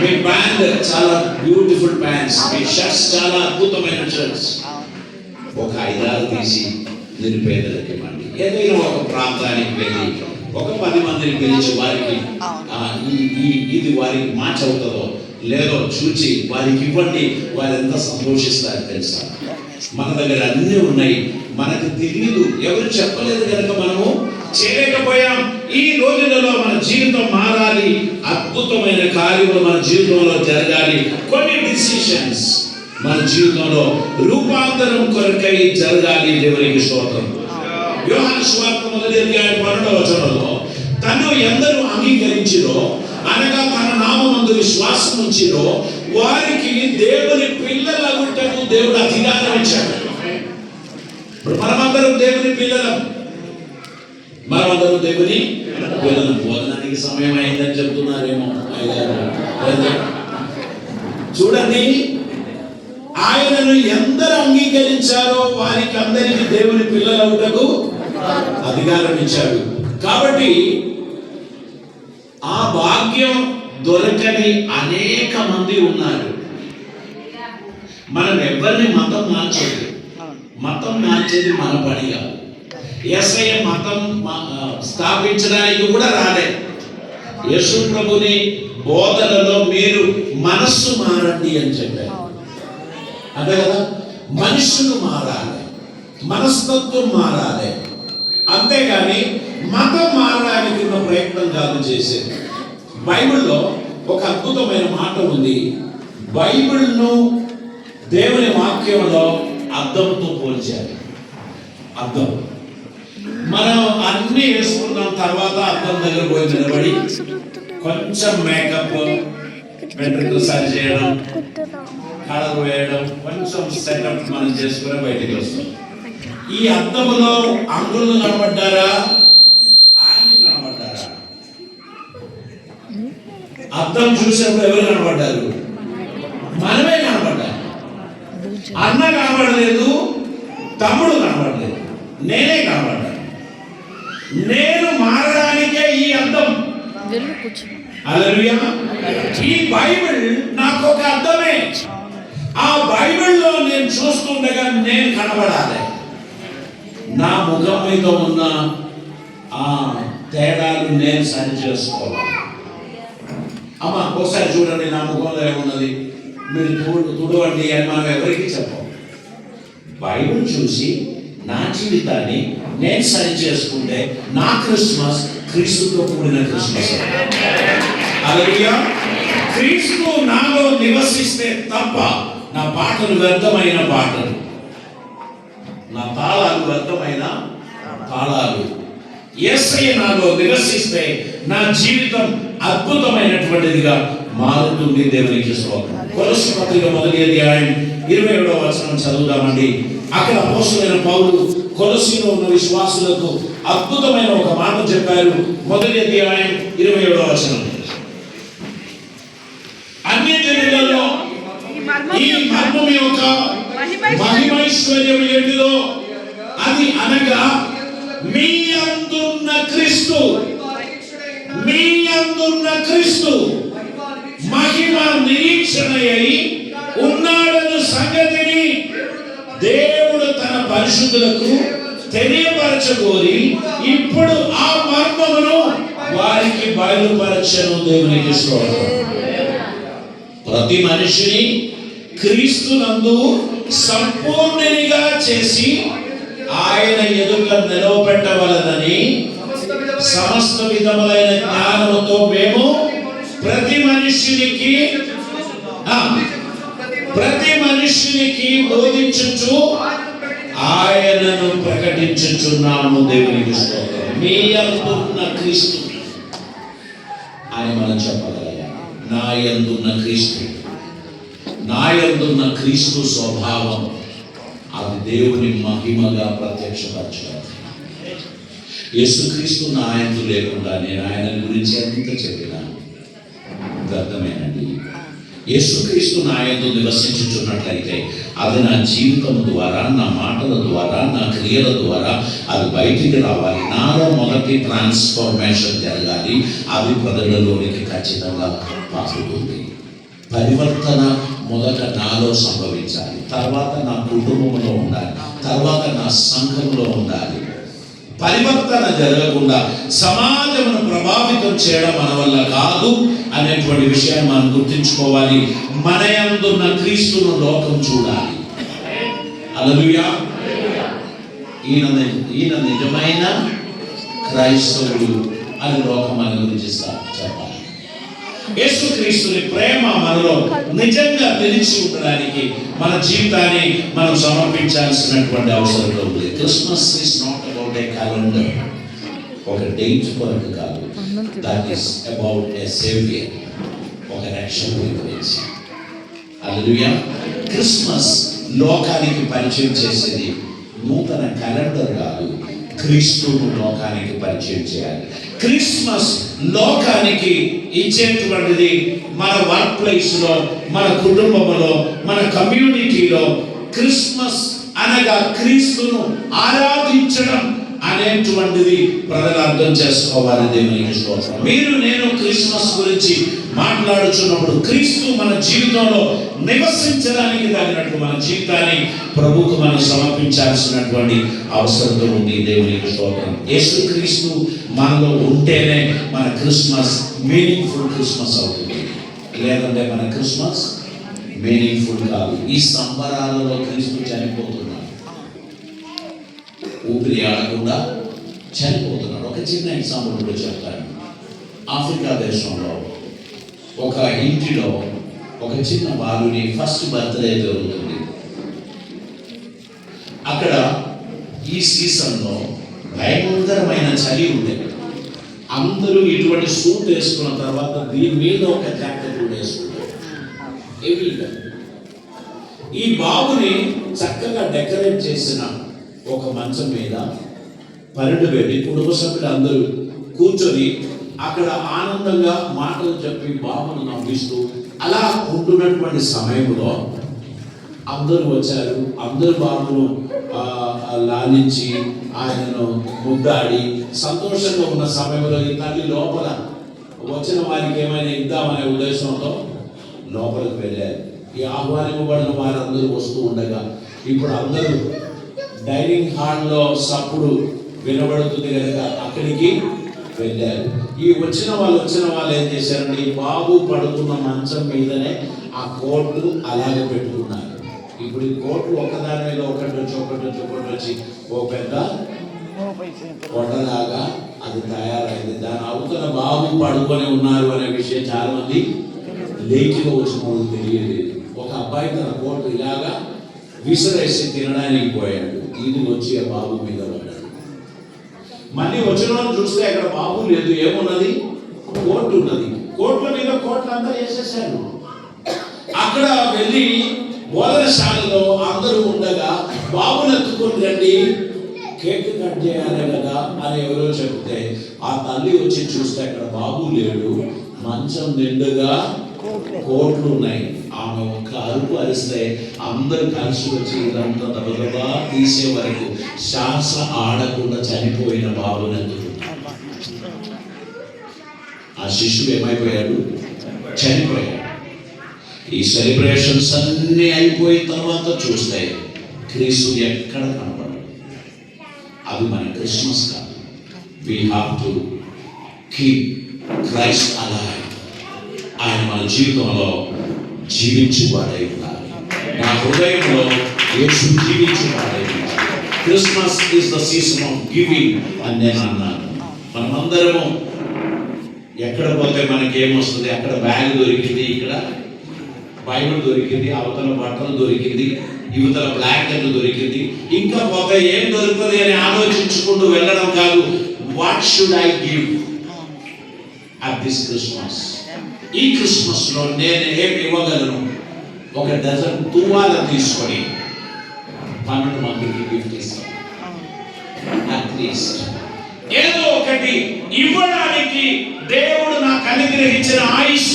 మీ బ్యాండ్ చాలా బ్యూటిఫుల్ బ్యాండ్స్, మీ షర్ట్స్ చాలా అద్భుతమైన షర్ట్స్. ఒక 5-6 తీసి నిరుపేదలకి ఇవ్వండి. ఏదైనా ఒక ప్రాంతానికి వెళ్ళి ఒక 10 మందిని పిలిచి వారికి ఇది వారికి మ్యాచ్ అవుతుందో లేదో చూచి వారికి ఇవ్వండి. వారు ఎంత సంతోషిస్తారు తెలుసా? మన దగ్గర అన్నీ ఉన్నాయి, మనకు తెలియదు, ఎవరు చెప్పలేదు కనుక మనము చేయలేకపోయాం. ఈ రోజులలో మన జీవితం మారాలి, అద్భుతమైన కార్యములు మన జీవితంలో జరగాలి. కొన్ని డిసిషన్స్ మన జీవితంలో రూపాంతరం కొరకై జరగాలి. దేవునికి స్తోత్రం. యోహాను సువార్త 1:12 వచనంలో తను ఎందరూ అంగీకరించిరో అనగా తన నామమందు విశ్వాసం ఉంచిరో వారికి దేవుని పిల్లలగుటకు దేవుడు అధికారం ఇచ్చాడు. ఇప్పుడు మనమందరం దేవుని పిల్లలం. ఉన్నారు అందరూ దేవుని పిల్లలు. భోజనానికి సమయం అయిందని చెప్తున్నారేమో అయ్యారు. చూడండి, ఆయనను ఎందరు అంగీకరించారో వారికి అందరికి దేవుని పిల్లలవుటకు అధికారం ఇచ్చాడు. కాబట్టి ఆ భాగ్యం దొరకని అనేక మంది ఉన్నారు. మనం ఎవరిని మతం మార్చేది, మతం మార్చేది మన పని కాదు. యేసయ్య మతం స్థాపించడానికి కూడా రాలేదు. యేసు ప్రభుని బోధనలో మీరు మనస్సు మారండి అని చెప్పారు. అదే కదా, మనుషులు మారాలి, మనస్తత్వం మారాలి, అంతేగాని మతం మారడానికి ఉన్న ప్రయత్నం కాదు చేసేది. బైబిల్లో ఒక అద్భుతమైన మాట ఉంది. బైబిల్ను దేవుని వాక్యంలో అద్దంతో పోల్చారు. అద్దం మనం అన్ని వేసుకున్నాం, తర్వాత అద్దం దగ్గర పోయి నిలబడి కొంచెం మేకప్, వెంట్రుకలు సరి చేయడం, కలర్ వేయడం, కొంచెం సెటప్ మనం చేసుకుని బయటికి వస్తాం. ఈ అద్దములో అంగులు కనబడ్డారా, ఆయన కనబడ్డారా? అద్దం చూసినప్పుడు ఎవరు కనబడ్డారు? మనమే కనబడ్డారు. అన్న కనబడలేదు, తమ్ముడు కనబడలేదు, నేనే కనబడ్డాను. నేను మారడానికే ఈ అద్దం. హల్లెలూయా. ఈ బైబిల్ నాకు ఒక అద్దమే. ఆ బైబిల్లో నేను చూస్తుండగా నేను కనబడాలి. నా ముఖం మీద ఉన్న ఆ తేడాలు నేను సరి చేసుకోవాలి. అమ్మ ఒకసారి చూడండి, నా ముఖంలో ఏమున్నది, మీరు తుడవండి అని మనం ఎవరికి చెప్పం. బైబిల్ చూసి నా జీవితాన్ని నేను సరి చేసుకుంటే నా క్రిస్మస్ క్రీస్తుతో కూడిన క్రిస్మస్. హల్లెలూయా. క్రీస్తు నాలో నివసిస్తే తప్ప నా పాటలు వ్యర్థమైన పాటలు, నా తాళాలు వ్యర్థమైన తాళాలు. యేసయ్య నాలో నివసిస్తే నా జీవితం అద్భుతమైనటువంటిదిగా మారుతుంది. దేవునికి స్తోత్రం. కొలస్సీ పత్రిక 1వ అధ్యాయం 27వ వచనం చదువుదామండి. అక్కడ అపోస్తలుడైన పౌలు కొలస్సీలో ఉన్న విశ్వాసులకు అద్భుతమైన ఒక మాట చెప్పారు. 1వ అధ్యాయం 27వ వచనం. అన్ని జనులలో ఈ మర్మం యొక్క మహిమైశ్వర్యం ఏంటిదో అది అనగా మీ యందున్న క్రీస్తు, మీ యందున్న క్రీస్తు మహిమ నిరీక్షణయై ఉన్నాడన్న సంగతిని దేవుడు తన పరిశుద్ధులకు తెలియపరచగోరి ఇప్పుడు ఆ మర్మమును వారికి బయలుపరచను. దేవునికి స్తోత్రం. ప్రతి మనిషిని క్రీస్తునందు సంపూర్ణునిగా చేసి ఆయన ఎదుట నిలవబెట్టవలనని సమస్త విధములైన జ్ఞానముతో మేము ప్రతి మనిషినికి బోధించుచు ఆయనను ప్రకటించుచున్నాము. దేవునికి స్తోత్రం. మీ యందున్న క్రీస్తు అని మనం చెప్పగలగాలి. నా యందున్న క్రీస్తు, నా యందున్న క్రీస్తు స్వభావం అది దేవుని మహిమగా ప్రత్యక్షపరచాలి. యేసుక్రీస్తు నా యందు లేకుండా నేను ఆయన గురించి ఎంత చెప్పినా వ్యర్థమేనండి. యేసుక్రీస్తు నా యందు నివసించుచున్నట్లయితే అది నా జీవితం ద్వారా, నా మాటల ద్వారా, నా క్రియల ద్వారా అది బయటికి రావాలి. నాలో మొదటి ట్రాన్స్ఫర్మేషన్ జరగాలి. అది ప్రజలలోనికి ఖచ్చితంగా పాకుతుంది. పరివర్తన మొదట నాలో సంభవించాలి, తర్వాత నా కుటుంబంలో ఉండాలి, తర్వాత నా సంఘంలో ఉండాలి. పరివర్తన జరగకుండా సమాజమును ప్రభావితం చేయడం మన వల్ల కాదు అనేటువంటి విషయాన్ని మనం గుర్తించుకోవాలి. మన యందున్న క్రీస్తును లోకం చూడాలి. హల్లెలూయా. ఈయన నిజమైన క్రైస్తవుడు అని లోకం మన గురించి చెప్పాలి. యేసుక్రీస్తుని ప్రేమ మనలో నిజంగా నిలిచి ఉండడానికి మన జీవితాన్ని మనం సమర్పించాల్సినటువంటి అవసరం ఉంది. Christmas is not about a calendar, ఒక డేట్ కొరకు కాదు. That is about a saviour, ఒక రక్షణ గురించి. హల్లెలూయా. క్రిస్మస్ లోకానికి పరిచయం చేసేది నూతన క్యాలెండర్ కాదు, క్రీస్తును లోకానికి పరిచయం చేయాలి. క్రిస్మస్ లోకానికి ఇచ్చేటువంటిది మన వర్క్ ప్లేస్లో, మన కుటుంబంలో, మన కమ్యూనిటీలో క్రిస్మస్ అనగా క్రీస్తును ఆరాధించడం అనేటువంటిది ప్రజలు అర్థం చేసుకోవాలి. దేవునికి స్తోత్రం. మీరు నేను క్రిస్మస్ గురించి మాట్లాడుచున్నప్పుడు క్రీస్తు మన జీవితంలో నివసించడానికి తగినట్టు మన జీవితాన్ని ప్రభువుకు మనం సమర్పించాల్సినటువంటి అవసరం ఉంది. దేవునికి స్తోత్రం. యేసుక్రీస్తు మనలో ఉంటేనే మన క్రిస్మస్ మీనింగ్ఫుల్ క్రిస్మస్ అవుతుంది. లేదంటే మన క్రిస్మస్ మీనింగ్ఫుల్ కాదు. ఈ సంబరాలలో క్రీస్తు చనిపోతున్నాడు, ఊపిరి ఆడకుండా చనిపోతున్నాడు. ఒక చిన్న ఎగ్జాంపుల్ కూడా చెప్తాను. ఆఫ్రికా దేశంలో ఒక ఇంటిలో ఒక చిన్న బాలుని ఫస్ట్ బర్త్డే జరుగుతుంది. అక్కడ ఈ సీజన్లో భయంకరమైన చలి ఉండేది. అందరూ ఇటువంటి సూట్ వేసుకున్న తర్వాత దీని మీద ఒక జాకెట్ వేసుకుంటారు. ఈ బాబుని చక్కగా డెకరేట్ చేసిన ఒక మంచం మీద 12 పెట్టి కుటుంబ సభ్యులు అందరూ కూర్చొని అక్కడ ఆనందంగా మాటలు చెప్పి బాబును నవ్విస్తూ అలా ఉంటున్నటువంటి సమయంలో అందరూ వచ్చారు. అందరూ బాబును లాలించి ఆయనను ముద్దాడి సంతోషంగా ఉన్న సమయంలో ఈ తల్లి లోపల వచ్చిన వారికి ఏమైనా ఇద్దామనే ఉద్దేశంతో లోపలికి వెళ్ళారు. ఈ ఆహ్వానింపబడిన వారందరూ వస్తూ ఉండగా ఇప్పుడు అందరూ డైనింగ్ హాల్లో సప్పుడు వినబడుతుంది కనుక అక్కడికి వెళ్ళారు. ఈ వచ్చిన వాళ్ళు ఏం చేశారంటే ఈ బాబు పడుతున్న మంచం మీదనే ఆ కోట్లు అలాగే పెట్టుకున్నారు. ఇప్పుడు ఈ కోట్లు ఒకదాని మీద ఒకటి వచ్చి ఓ పెద్ద కొండలాగా అది తయారైంది. దాని అవతల బాబు పడుకొని ఉన్నారు అనే విషయం చాలా మంది లేఖిలో వచ్చిన తెలియలేదు. ఒక అబ్బాయి తన కోట్లు ఇలాగా విసిరేసి తినడానికి పోయాడు. ఇది వచ్చి ఆ బాబు మీద పడ్డాడు. మళ్ళీ వచ్చిన వాళ్ళు చూస్తే అక్కడ బాబు లేదు, ఏమున్నది? కోట్లు ఉన్నది. కోట్ల మీద కోట్లంతా వేసేసాడు. అక్కడ వెళ్ళి బోధనశాలలో అందరూ ఉండగా బాబుని ఎత్తుకొని రండి, కేక్ కట్ చేయాలి కదా అని ఎవరో చెప్తే ఆ తల్లి వచ్చి చూస్తే అక్కడ బాబు లేడు, మంచం నిండుగా కోట్లు ఉన్నాయి. ఆమె ఒక్క అరుపు అరిస్తే అందరూ కలిసి వచ్చి ఇదంతా దబదబా తీసే వరకు శ్వాస ఆడకుండా చనిపోయిన బాబుని ఎత్తుకున్నాడు. ఆ శిశువు ఏమైపోయాడు? చనిపోయాడు. ఈ సెలబ్రేషన్స్ అన్నీ అయిపోయిన తర్వాత చూస్తే క్రీస్తు ఎక్కడ కనపడదు. అది మన క్రిస్మస్ కాదు. We have to keep Christ alive. ఆయన మన జీవితంలో జీవించువాడై ఉండాలి. నా హృదయంలో యేసు జీవించువాడై ఉండాలి. Christmas is the season of giving అని నేను అన్నాను. మనమందరము ఎక్కడ పోతే మనకేమొస్తుంది? అక్కడ బ్యాగ్ దొరికింది, ఇక్కడ బైబిల్ దొరికింది, అవతల బట్టలు దొరికింది, యువతల బ్లాంకెట్ దొరికింది, ఇంకా పోతే ఏం దొరుకుతుంది అని ఆలోచించుకుంటూ వెళ్ళడం కాదు. What should I give at this Christmas? ఈ క్రిస్మస్ లో నేను ఏం ఇవ్వగలను? ఒక డజన్ తువ్వాల తీసుకొని 12 మందికి గిఫ్ట్ ఇస్తాను. అట్లీస్ట్ ఏదో ఒకటి ఇవ్వడానికి దేవుడు నాకు అనుగ్రహించిన ఆయుష్.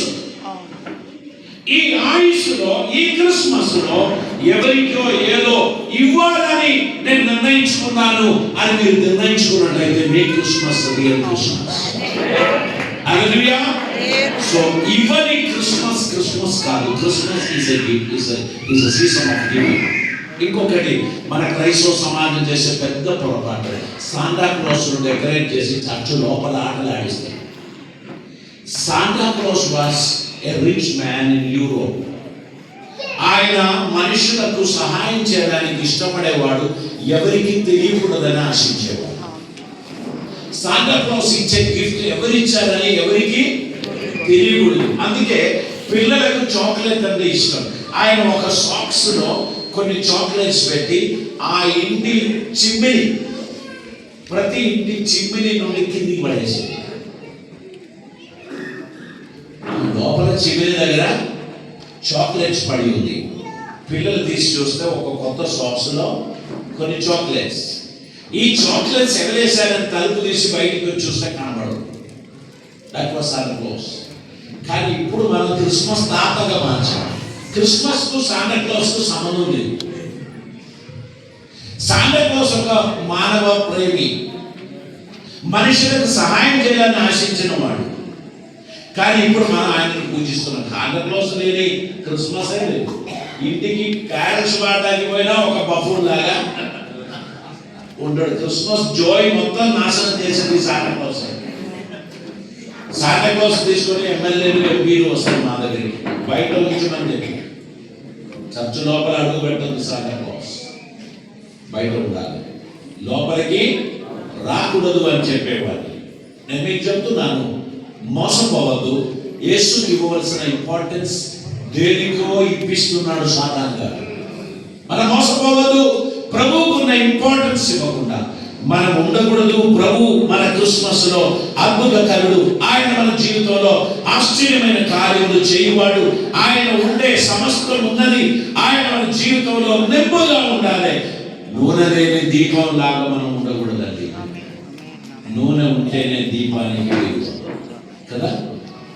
ఈ ఆయుష్లో ఈ క్రిస్మస్ లో ఎవరికో ఏదో ఇవ్వాలని నేను నిర్ణయించుకున్నాను అని మీరు నిర్ణయించుకున్నట్లయితే మీ క్రిస్మస్ రియల్ క్రిస్మస్. హల్లెలూయా. సో ఇవ్వని క్రిస్మస్ కాదు. Christmas is a gift, is a season of giving. ఇంకొకటి మన క్రైస్తవ సమాజం చేసే పెద్ద పొరపాటు, శాంటా క్లాస్ డెకరేట్ చేసి చర్చ్ లోపల ఆటలు ఆడిస్తారు. Santa Claus was a rich man in Europe. ఆయన మనుషులకు సహాయం చేయడానికి ఇష్టపడేవాడు, ఎవరికి తెలియకూడదని ఆశించేవాడు. శాంటా క్లాస్ ఇచ్చే గిఫ్ట్ ఎవరిచ్చారని ఎవరికి తెలియకూడదు. అందుకే పిల్లలకు చాక్లెట్ అంటే ఇష్టం. ఆయన ఒక సాక్స్ లో కొన్ని చాక్లెట్స్ పెట్టి ఆ ఇంటి చిమ్మిని, ప్రతి ఇంటి చిమ్మిని నుండి కిందికి పడేసి, లోపల చిమ్మిని దగ్గర చాక్లెట్స్ పడి ఉంది. పిల్లలు తీసి చూస్తే ఒక కొత్త సాక్స్ లో కొన్ని చాక్లెట్స్. ఈ చాక్లెట్స్ ఎవరేసారని తలుపు తీసి బయటికి వచ్చి చూస్తే కనబడదు. That was Santa class. కానీ ఇప్పుడు మనం క్రిస్మస్ తాతగా మార్చాం. క్రిస్మస్ కు సాంటా క్లాస్ కు సంబంధం లేదు. సాంటా క్లాస్ ఒక మానవ ప్రేమి, మనుషులకు సహాయం చేయాలని ఆశించిన వాడు. కానీ ఇప్పుడు మనం ఆయనను పూజిస్తున్నాం. సాంటా క్లాస్ లేని క్రిస్మస్ లేదు. ఇంటికి క్యారల్స్ వాడడానికి పోయినా ఒక బఫూన్ లాగా ఉంటాడు. క్రిస్మస్ జాయ్ మొత్తం నాశనం చేసింది సాంటా క్లాస్. సాంటా క్లాస్ తీసుకొని ఎమ్మెల్యేలు ఎంపీలు వస్తారు మా దగ్గరికి, బయట ఉంచమని చెప్పి. చర్చ్ లోపల అడుగు పెట్టదు సాంటా క్లాస్, బయట ఉండాలి, లోపలికి రాకూడదు అని చెప్పేవాడిని. నేను మీకు చెప్తున్నాను, మోసపోవద్దు. యేసుకి ఇవ్వవలసిన ఇంపార్టెన్స్ దేనికో ఇప్పిస్తున్నాడు సాతాను గారు. మనం మోసపోవద్దు. ప్రభువుకున్న ఇంపార్టెన్స్ ఇవ్వకుండా మనం ఉండకూడదు. ప్రభు మన క్రిస్మస్ లో అద్భుతకరుడు. ఆయన మన జీవితంలో ఆశ్చర్యమైన కార్యములు చేయువాడు. ఆయన ఉండే సమస్తం ఉన్నది. ఆయన మన జీవితంలో నింపుగా ఉండాలి. నూనె లేని దీపం లాగా మనం ఉండకూడదండి. నూనె ఉంటేనే దీపానికి వెలుగు కదా.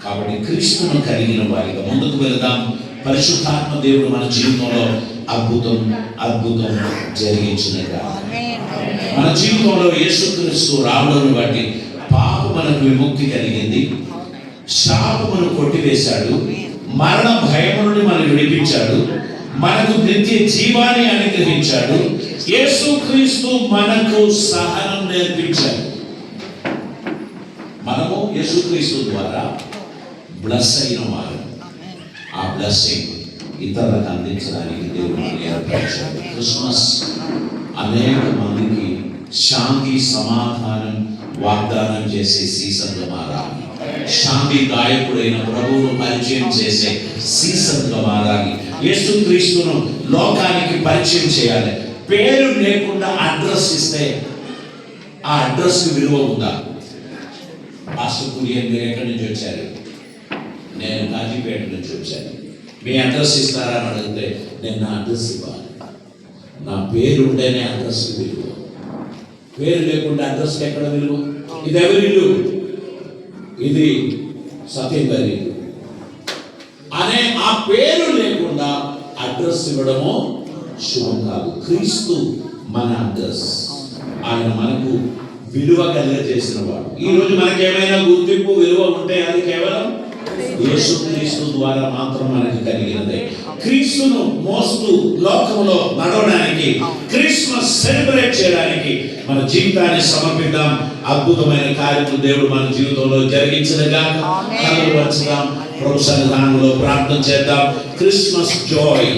కాబట్టి క్రీస్తును కలిగిన వారిగా ముందుకు వెళదాం. పరిశుద్ధాత్మ దేవుడు మన జీవితంలో అద్భుతం జరిగించినగా. మన జీవితంలో యేసుక్రీస్తు రావడం బట్టి పాపమునకు విముక్తి కలిగింది. శాపమును కొట్టివేశాడు. మరణ భయము నుండి మనల్ని విడిపించాడు. మనకు నిత్య జీవాన్ని అనుగ్రహించాడు. యేసుక్రీస్తు మనకు సహనం నేర్పించాడు. మనము యేసుక్రీస్తు ద్వారా బ్లెస్ అయిన వారు. ఆ బ్లెస్సింగ్ ఇతరులకు అందించడానికి దేవుడు ఏర్పరిచాడు. క్రిస్మస్ అనేక మందికి శాంతి సమాధానం వాగ్దానం చేసే సీజన్గా మారాలి. శాంతి దాయకుడైన ప్రభువును పరిచయం చేసే సీజన్గా మారాలి. యేసుక్రీస్తును లోకానికి పరిచయం చేయాలి. పేరు లేకుండా అడ్రస్ ఇస్తే ఆ అడ్రస్కి విలువ ఉందా? పాస్టర్ కురియన్ మీరు ఎక్కడి నుంచి వచ్చారు? నేను కాజీపేట నుంచి వచ్చాను. మీ అడ్రస్ ఇస్తారా అని అడిగితే నేను నా అడ్రస్ ఇవ్వాలి. నా పేరు ఉంటేనే అడ్రస్ విలువ. పేరు లేకుండా అడ్రస్కి ఎక్కడ విలువ? ఇది ఎవరి ఇల్లు? ఇది సత్యం గారి ఇల్లు అనే ఆ పేరు లేకుండా అడ్రస్ ఇవ్వడము శుభం కాదు. క్రీస్తు మన అడ్రస్. ఆయన మనకు విలువ కలిగజేసిన వాడు. ఈ రోజు మనకి ఏమైనా గుర్తింపు విలువ ఉంటే అది కేవలం యేసుక్రీస్తు ద్వారా మాత్రం మనకి కలిగినదే. క్రీస్తును మోస్తూ లోకంలో నడవడానికి, క్రిస్మస్ సెలబ్రేట్ చేయడానికి మన జీవితాన్ని సమర్పిద్దాం. అద్భుతమైన కార్యములు దేవుడు మన జీవితంలో జరిగించగా కళ్ళు వచ్చుదాం. ప్రభు సన్నిధానంలో ప్రార్థన చేద్దాం. క్రిస్మస్ జాయ్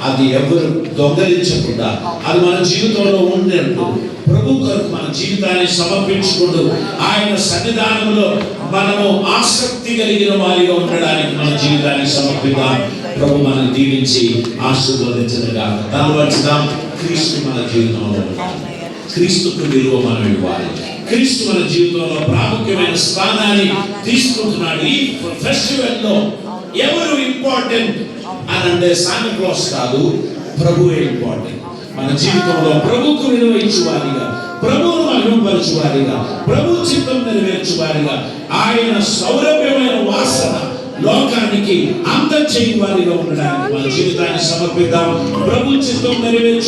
అది ఎవరు దొంగలించకుండా అది మన జీవితంలో ఉండేట్టు ప్రభు కొరకు మన జీవితాన్ని సమర్పించుకుంటూ ఆయన సన్నిధానంలో మనము ఆసక్తి కలిగిన వారిగా ఉండడానికి మన జీవితాన్ని సమర్పిద్దాం. ప్రభు మనల్ని దీవించి ఆశీర్వదించగా తలవంచుదాం. క్రీస్తు మన జీవితంలో, క్రీస్తుకు విలువ మనం ఇవ్వాలి. క్రీస్తు మన జీవితంలో ప్రాముఖ్యమైన స్థానాన్ని తీసుకుంటున్నాడు. ఈ ఫెస్టివల్లో ఎవరు ఇంపార్టెంట్ అని అంటే సాంటా క్లాస్ కాదు, ప్రభువే ఇంపార్టెంట్. మన జీవితంలో ప్రభుకు విలువ ఇచ్చువారిగా, ప్రభువును మహిమపరచువారిగా, ప్రభు చిత్తం నెరవేర్చువారిగా, ఆయన సౌరభ్యమైన వాసన లోకానికి అందచేయువారిగా ఉండడానికి మన జీవితాన్ని సమర్పిద్దాం. ప్రభు చిత్తం నెరవేర్చు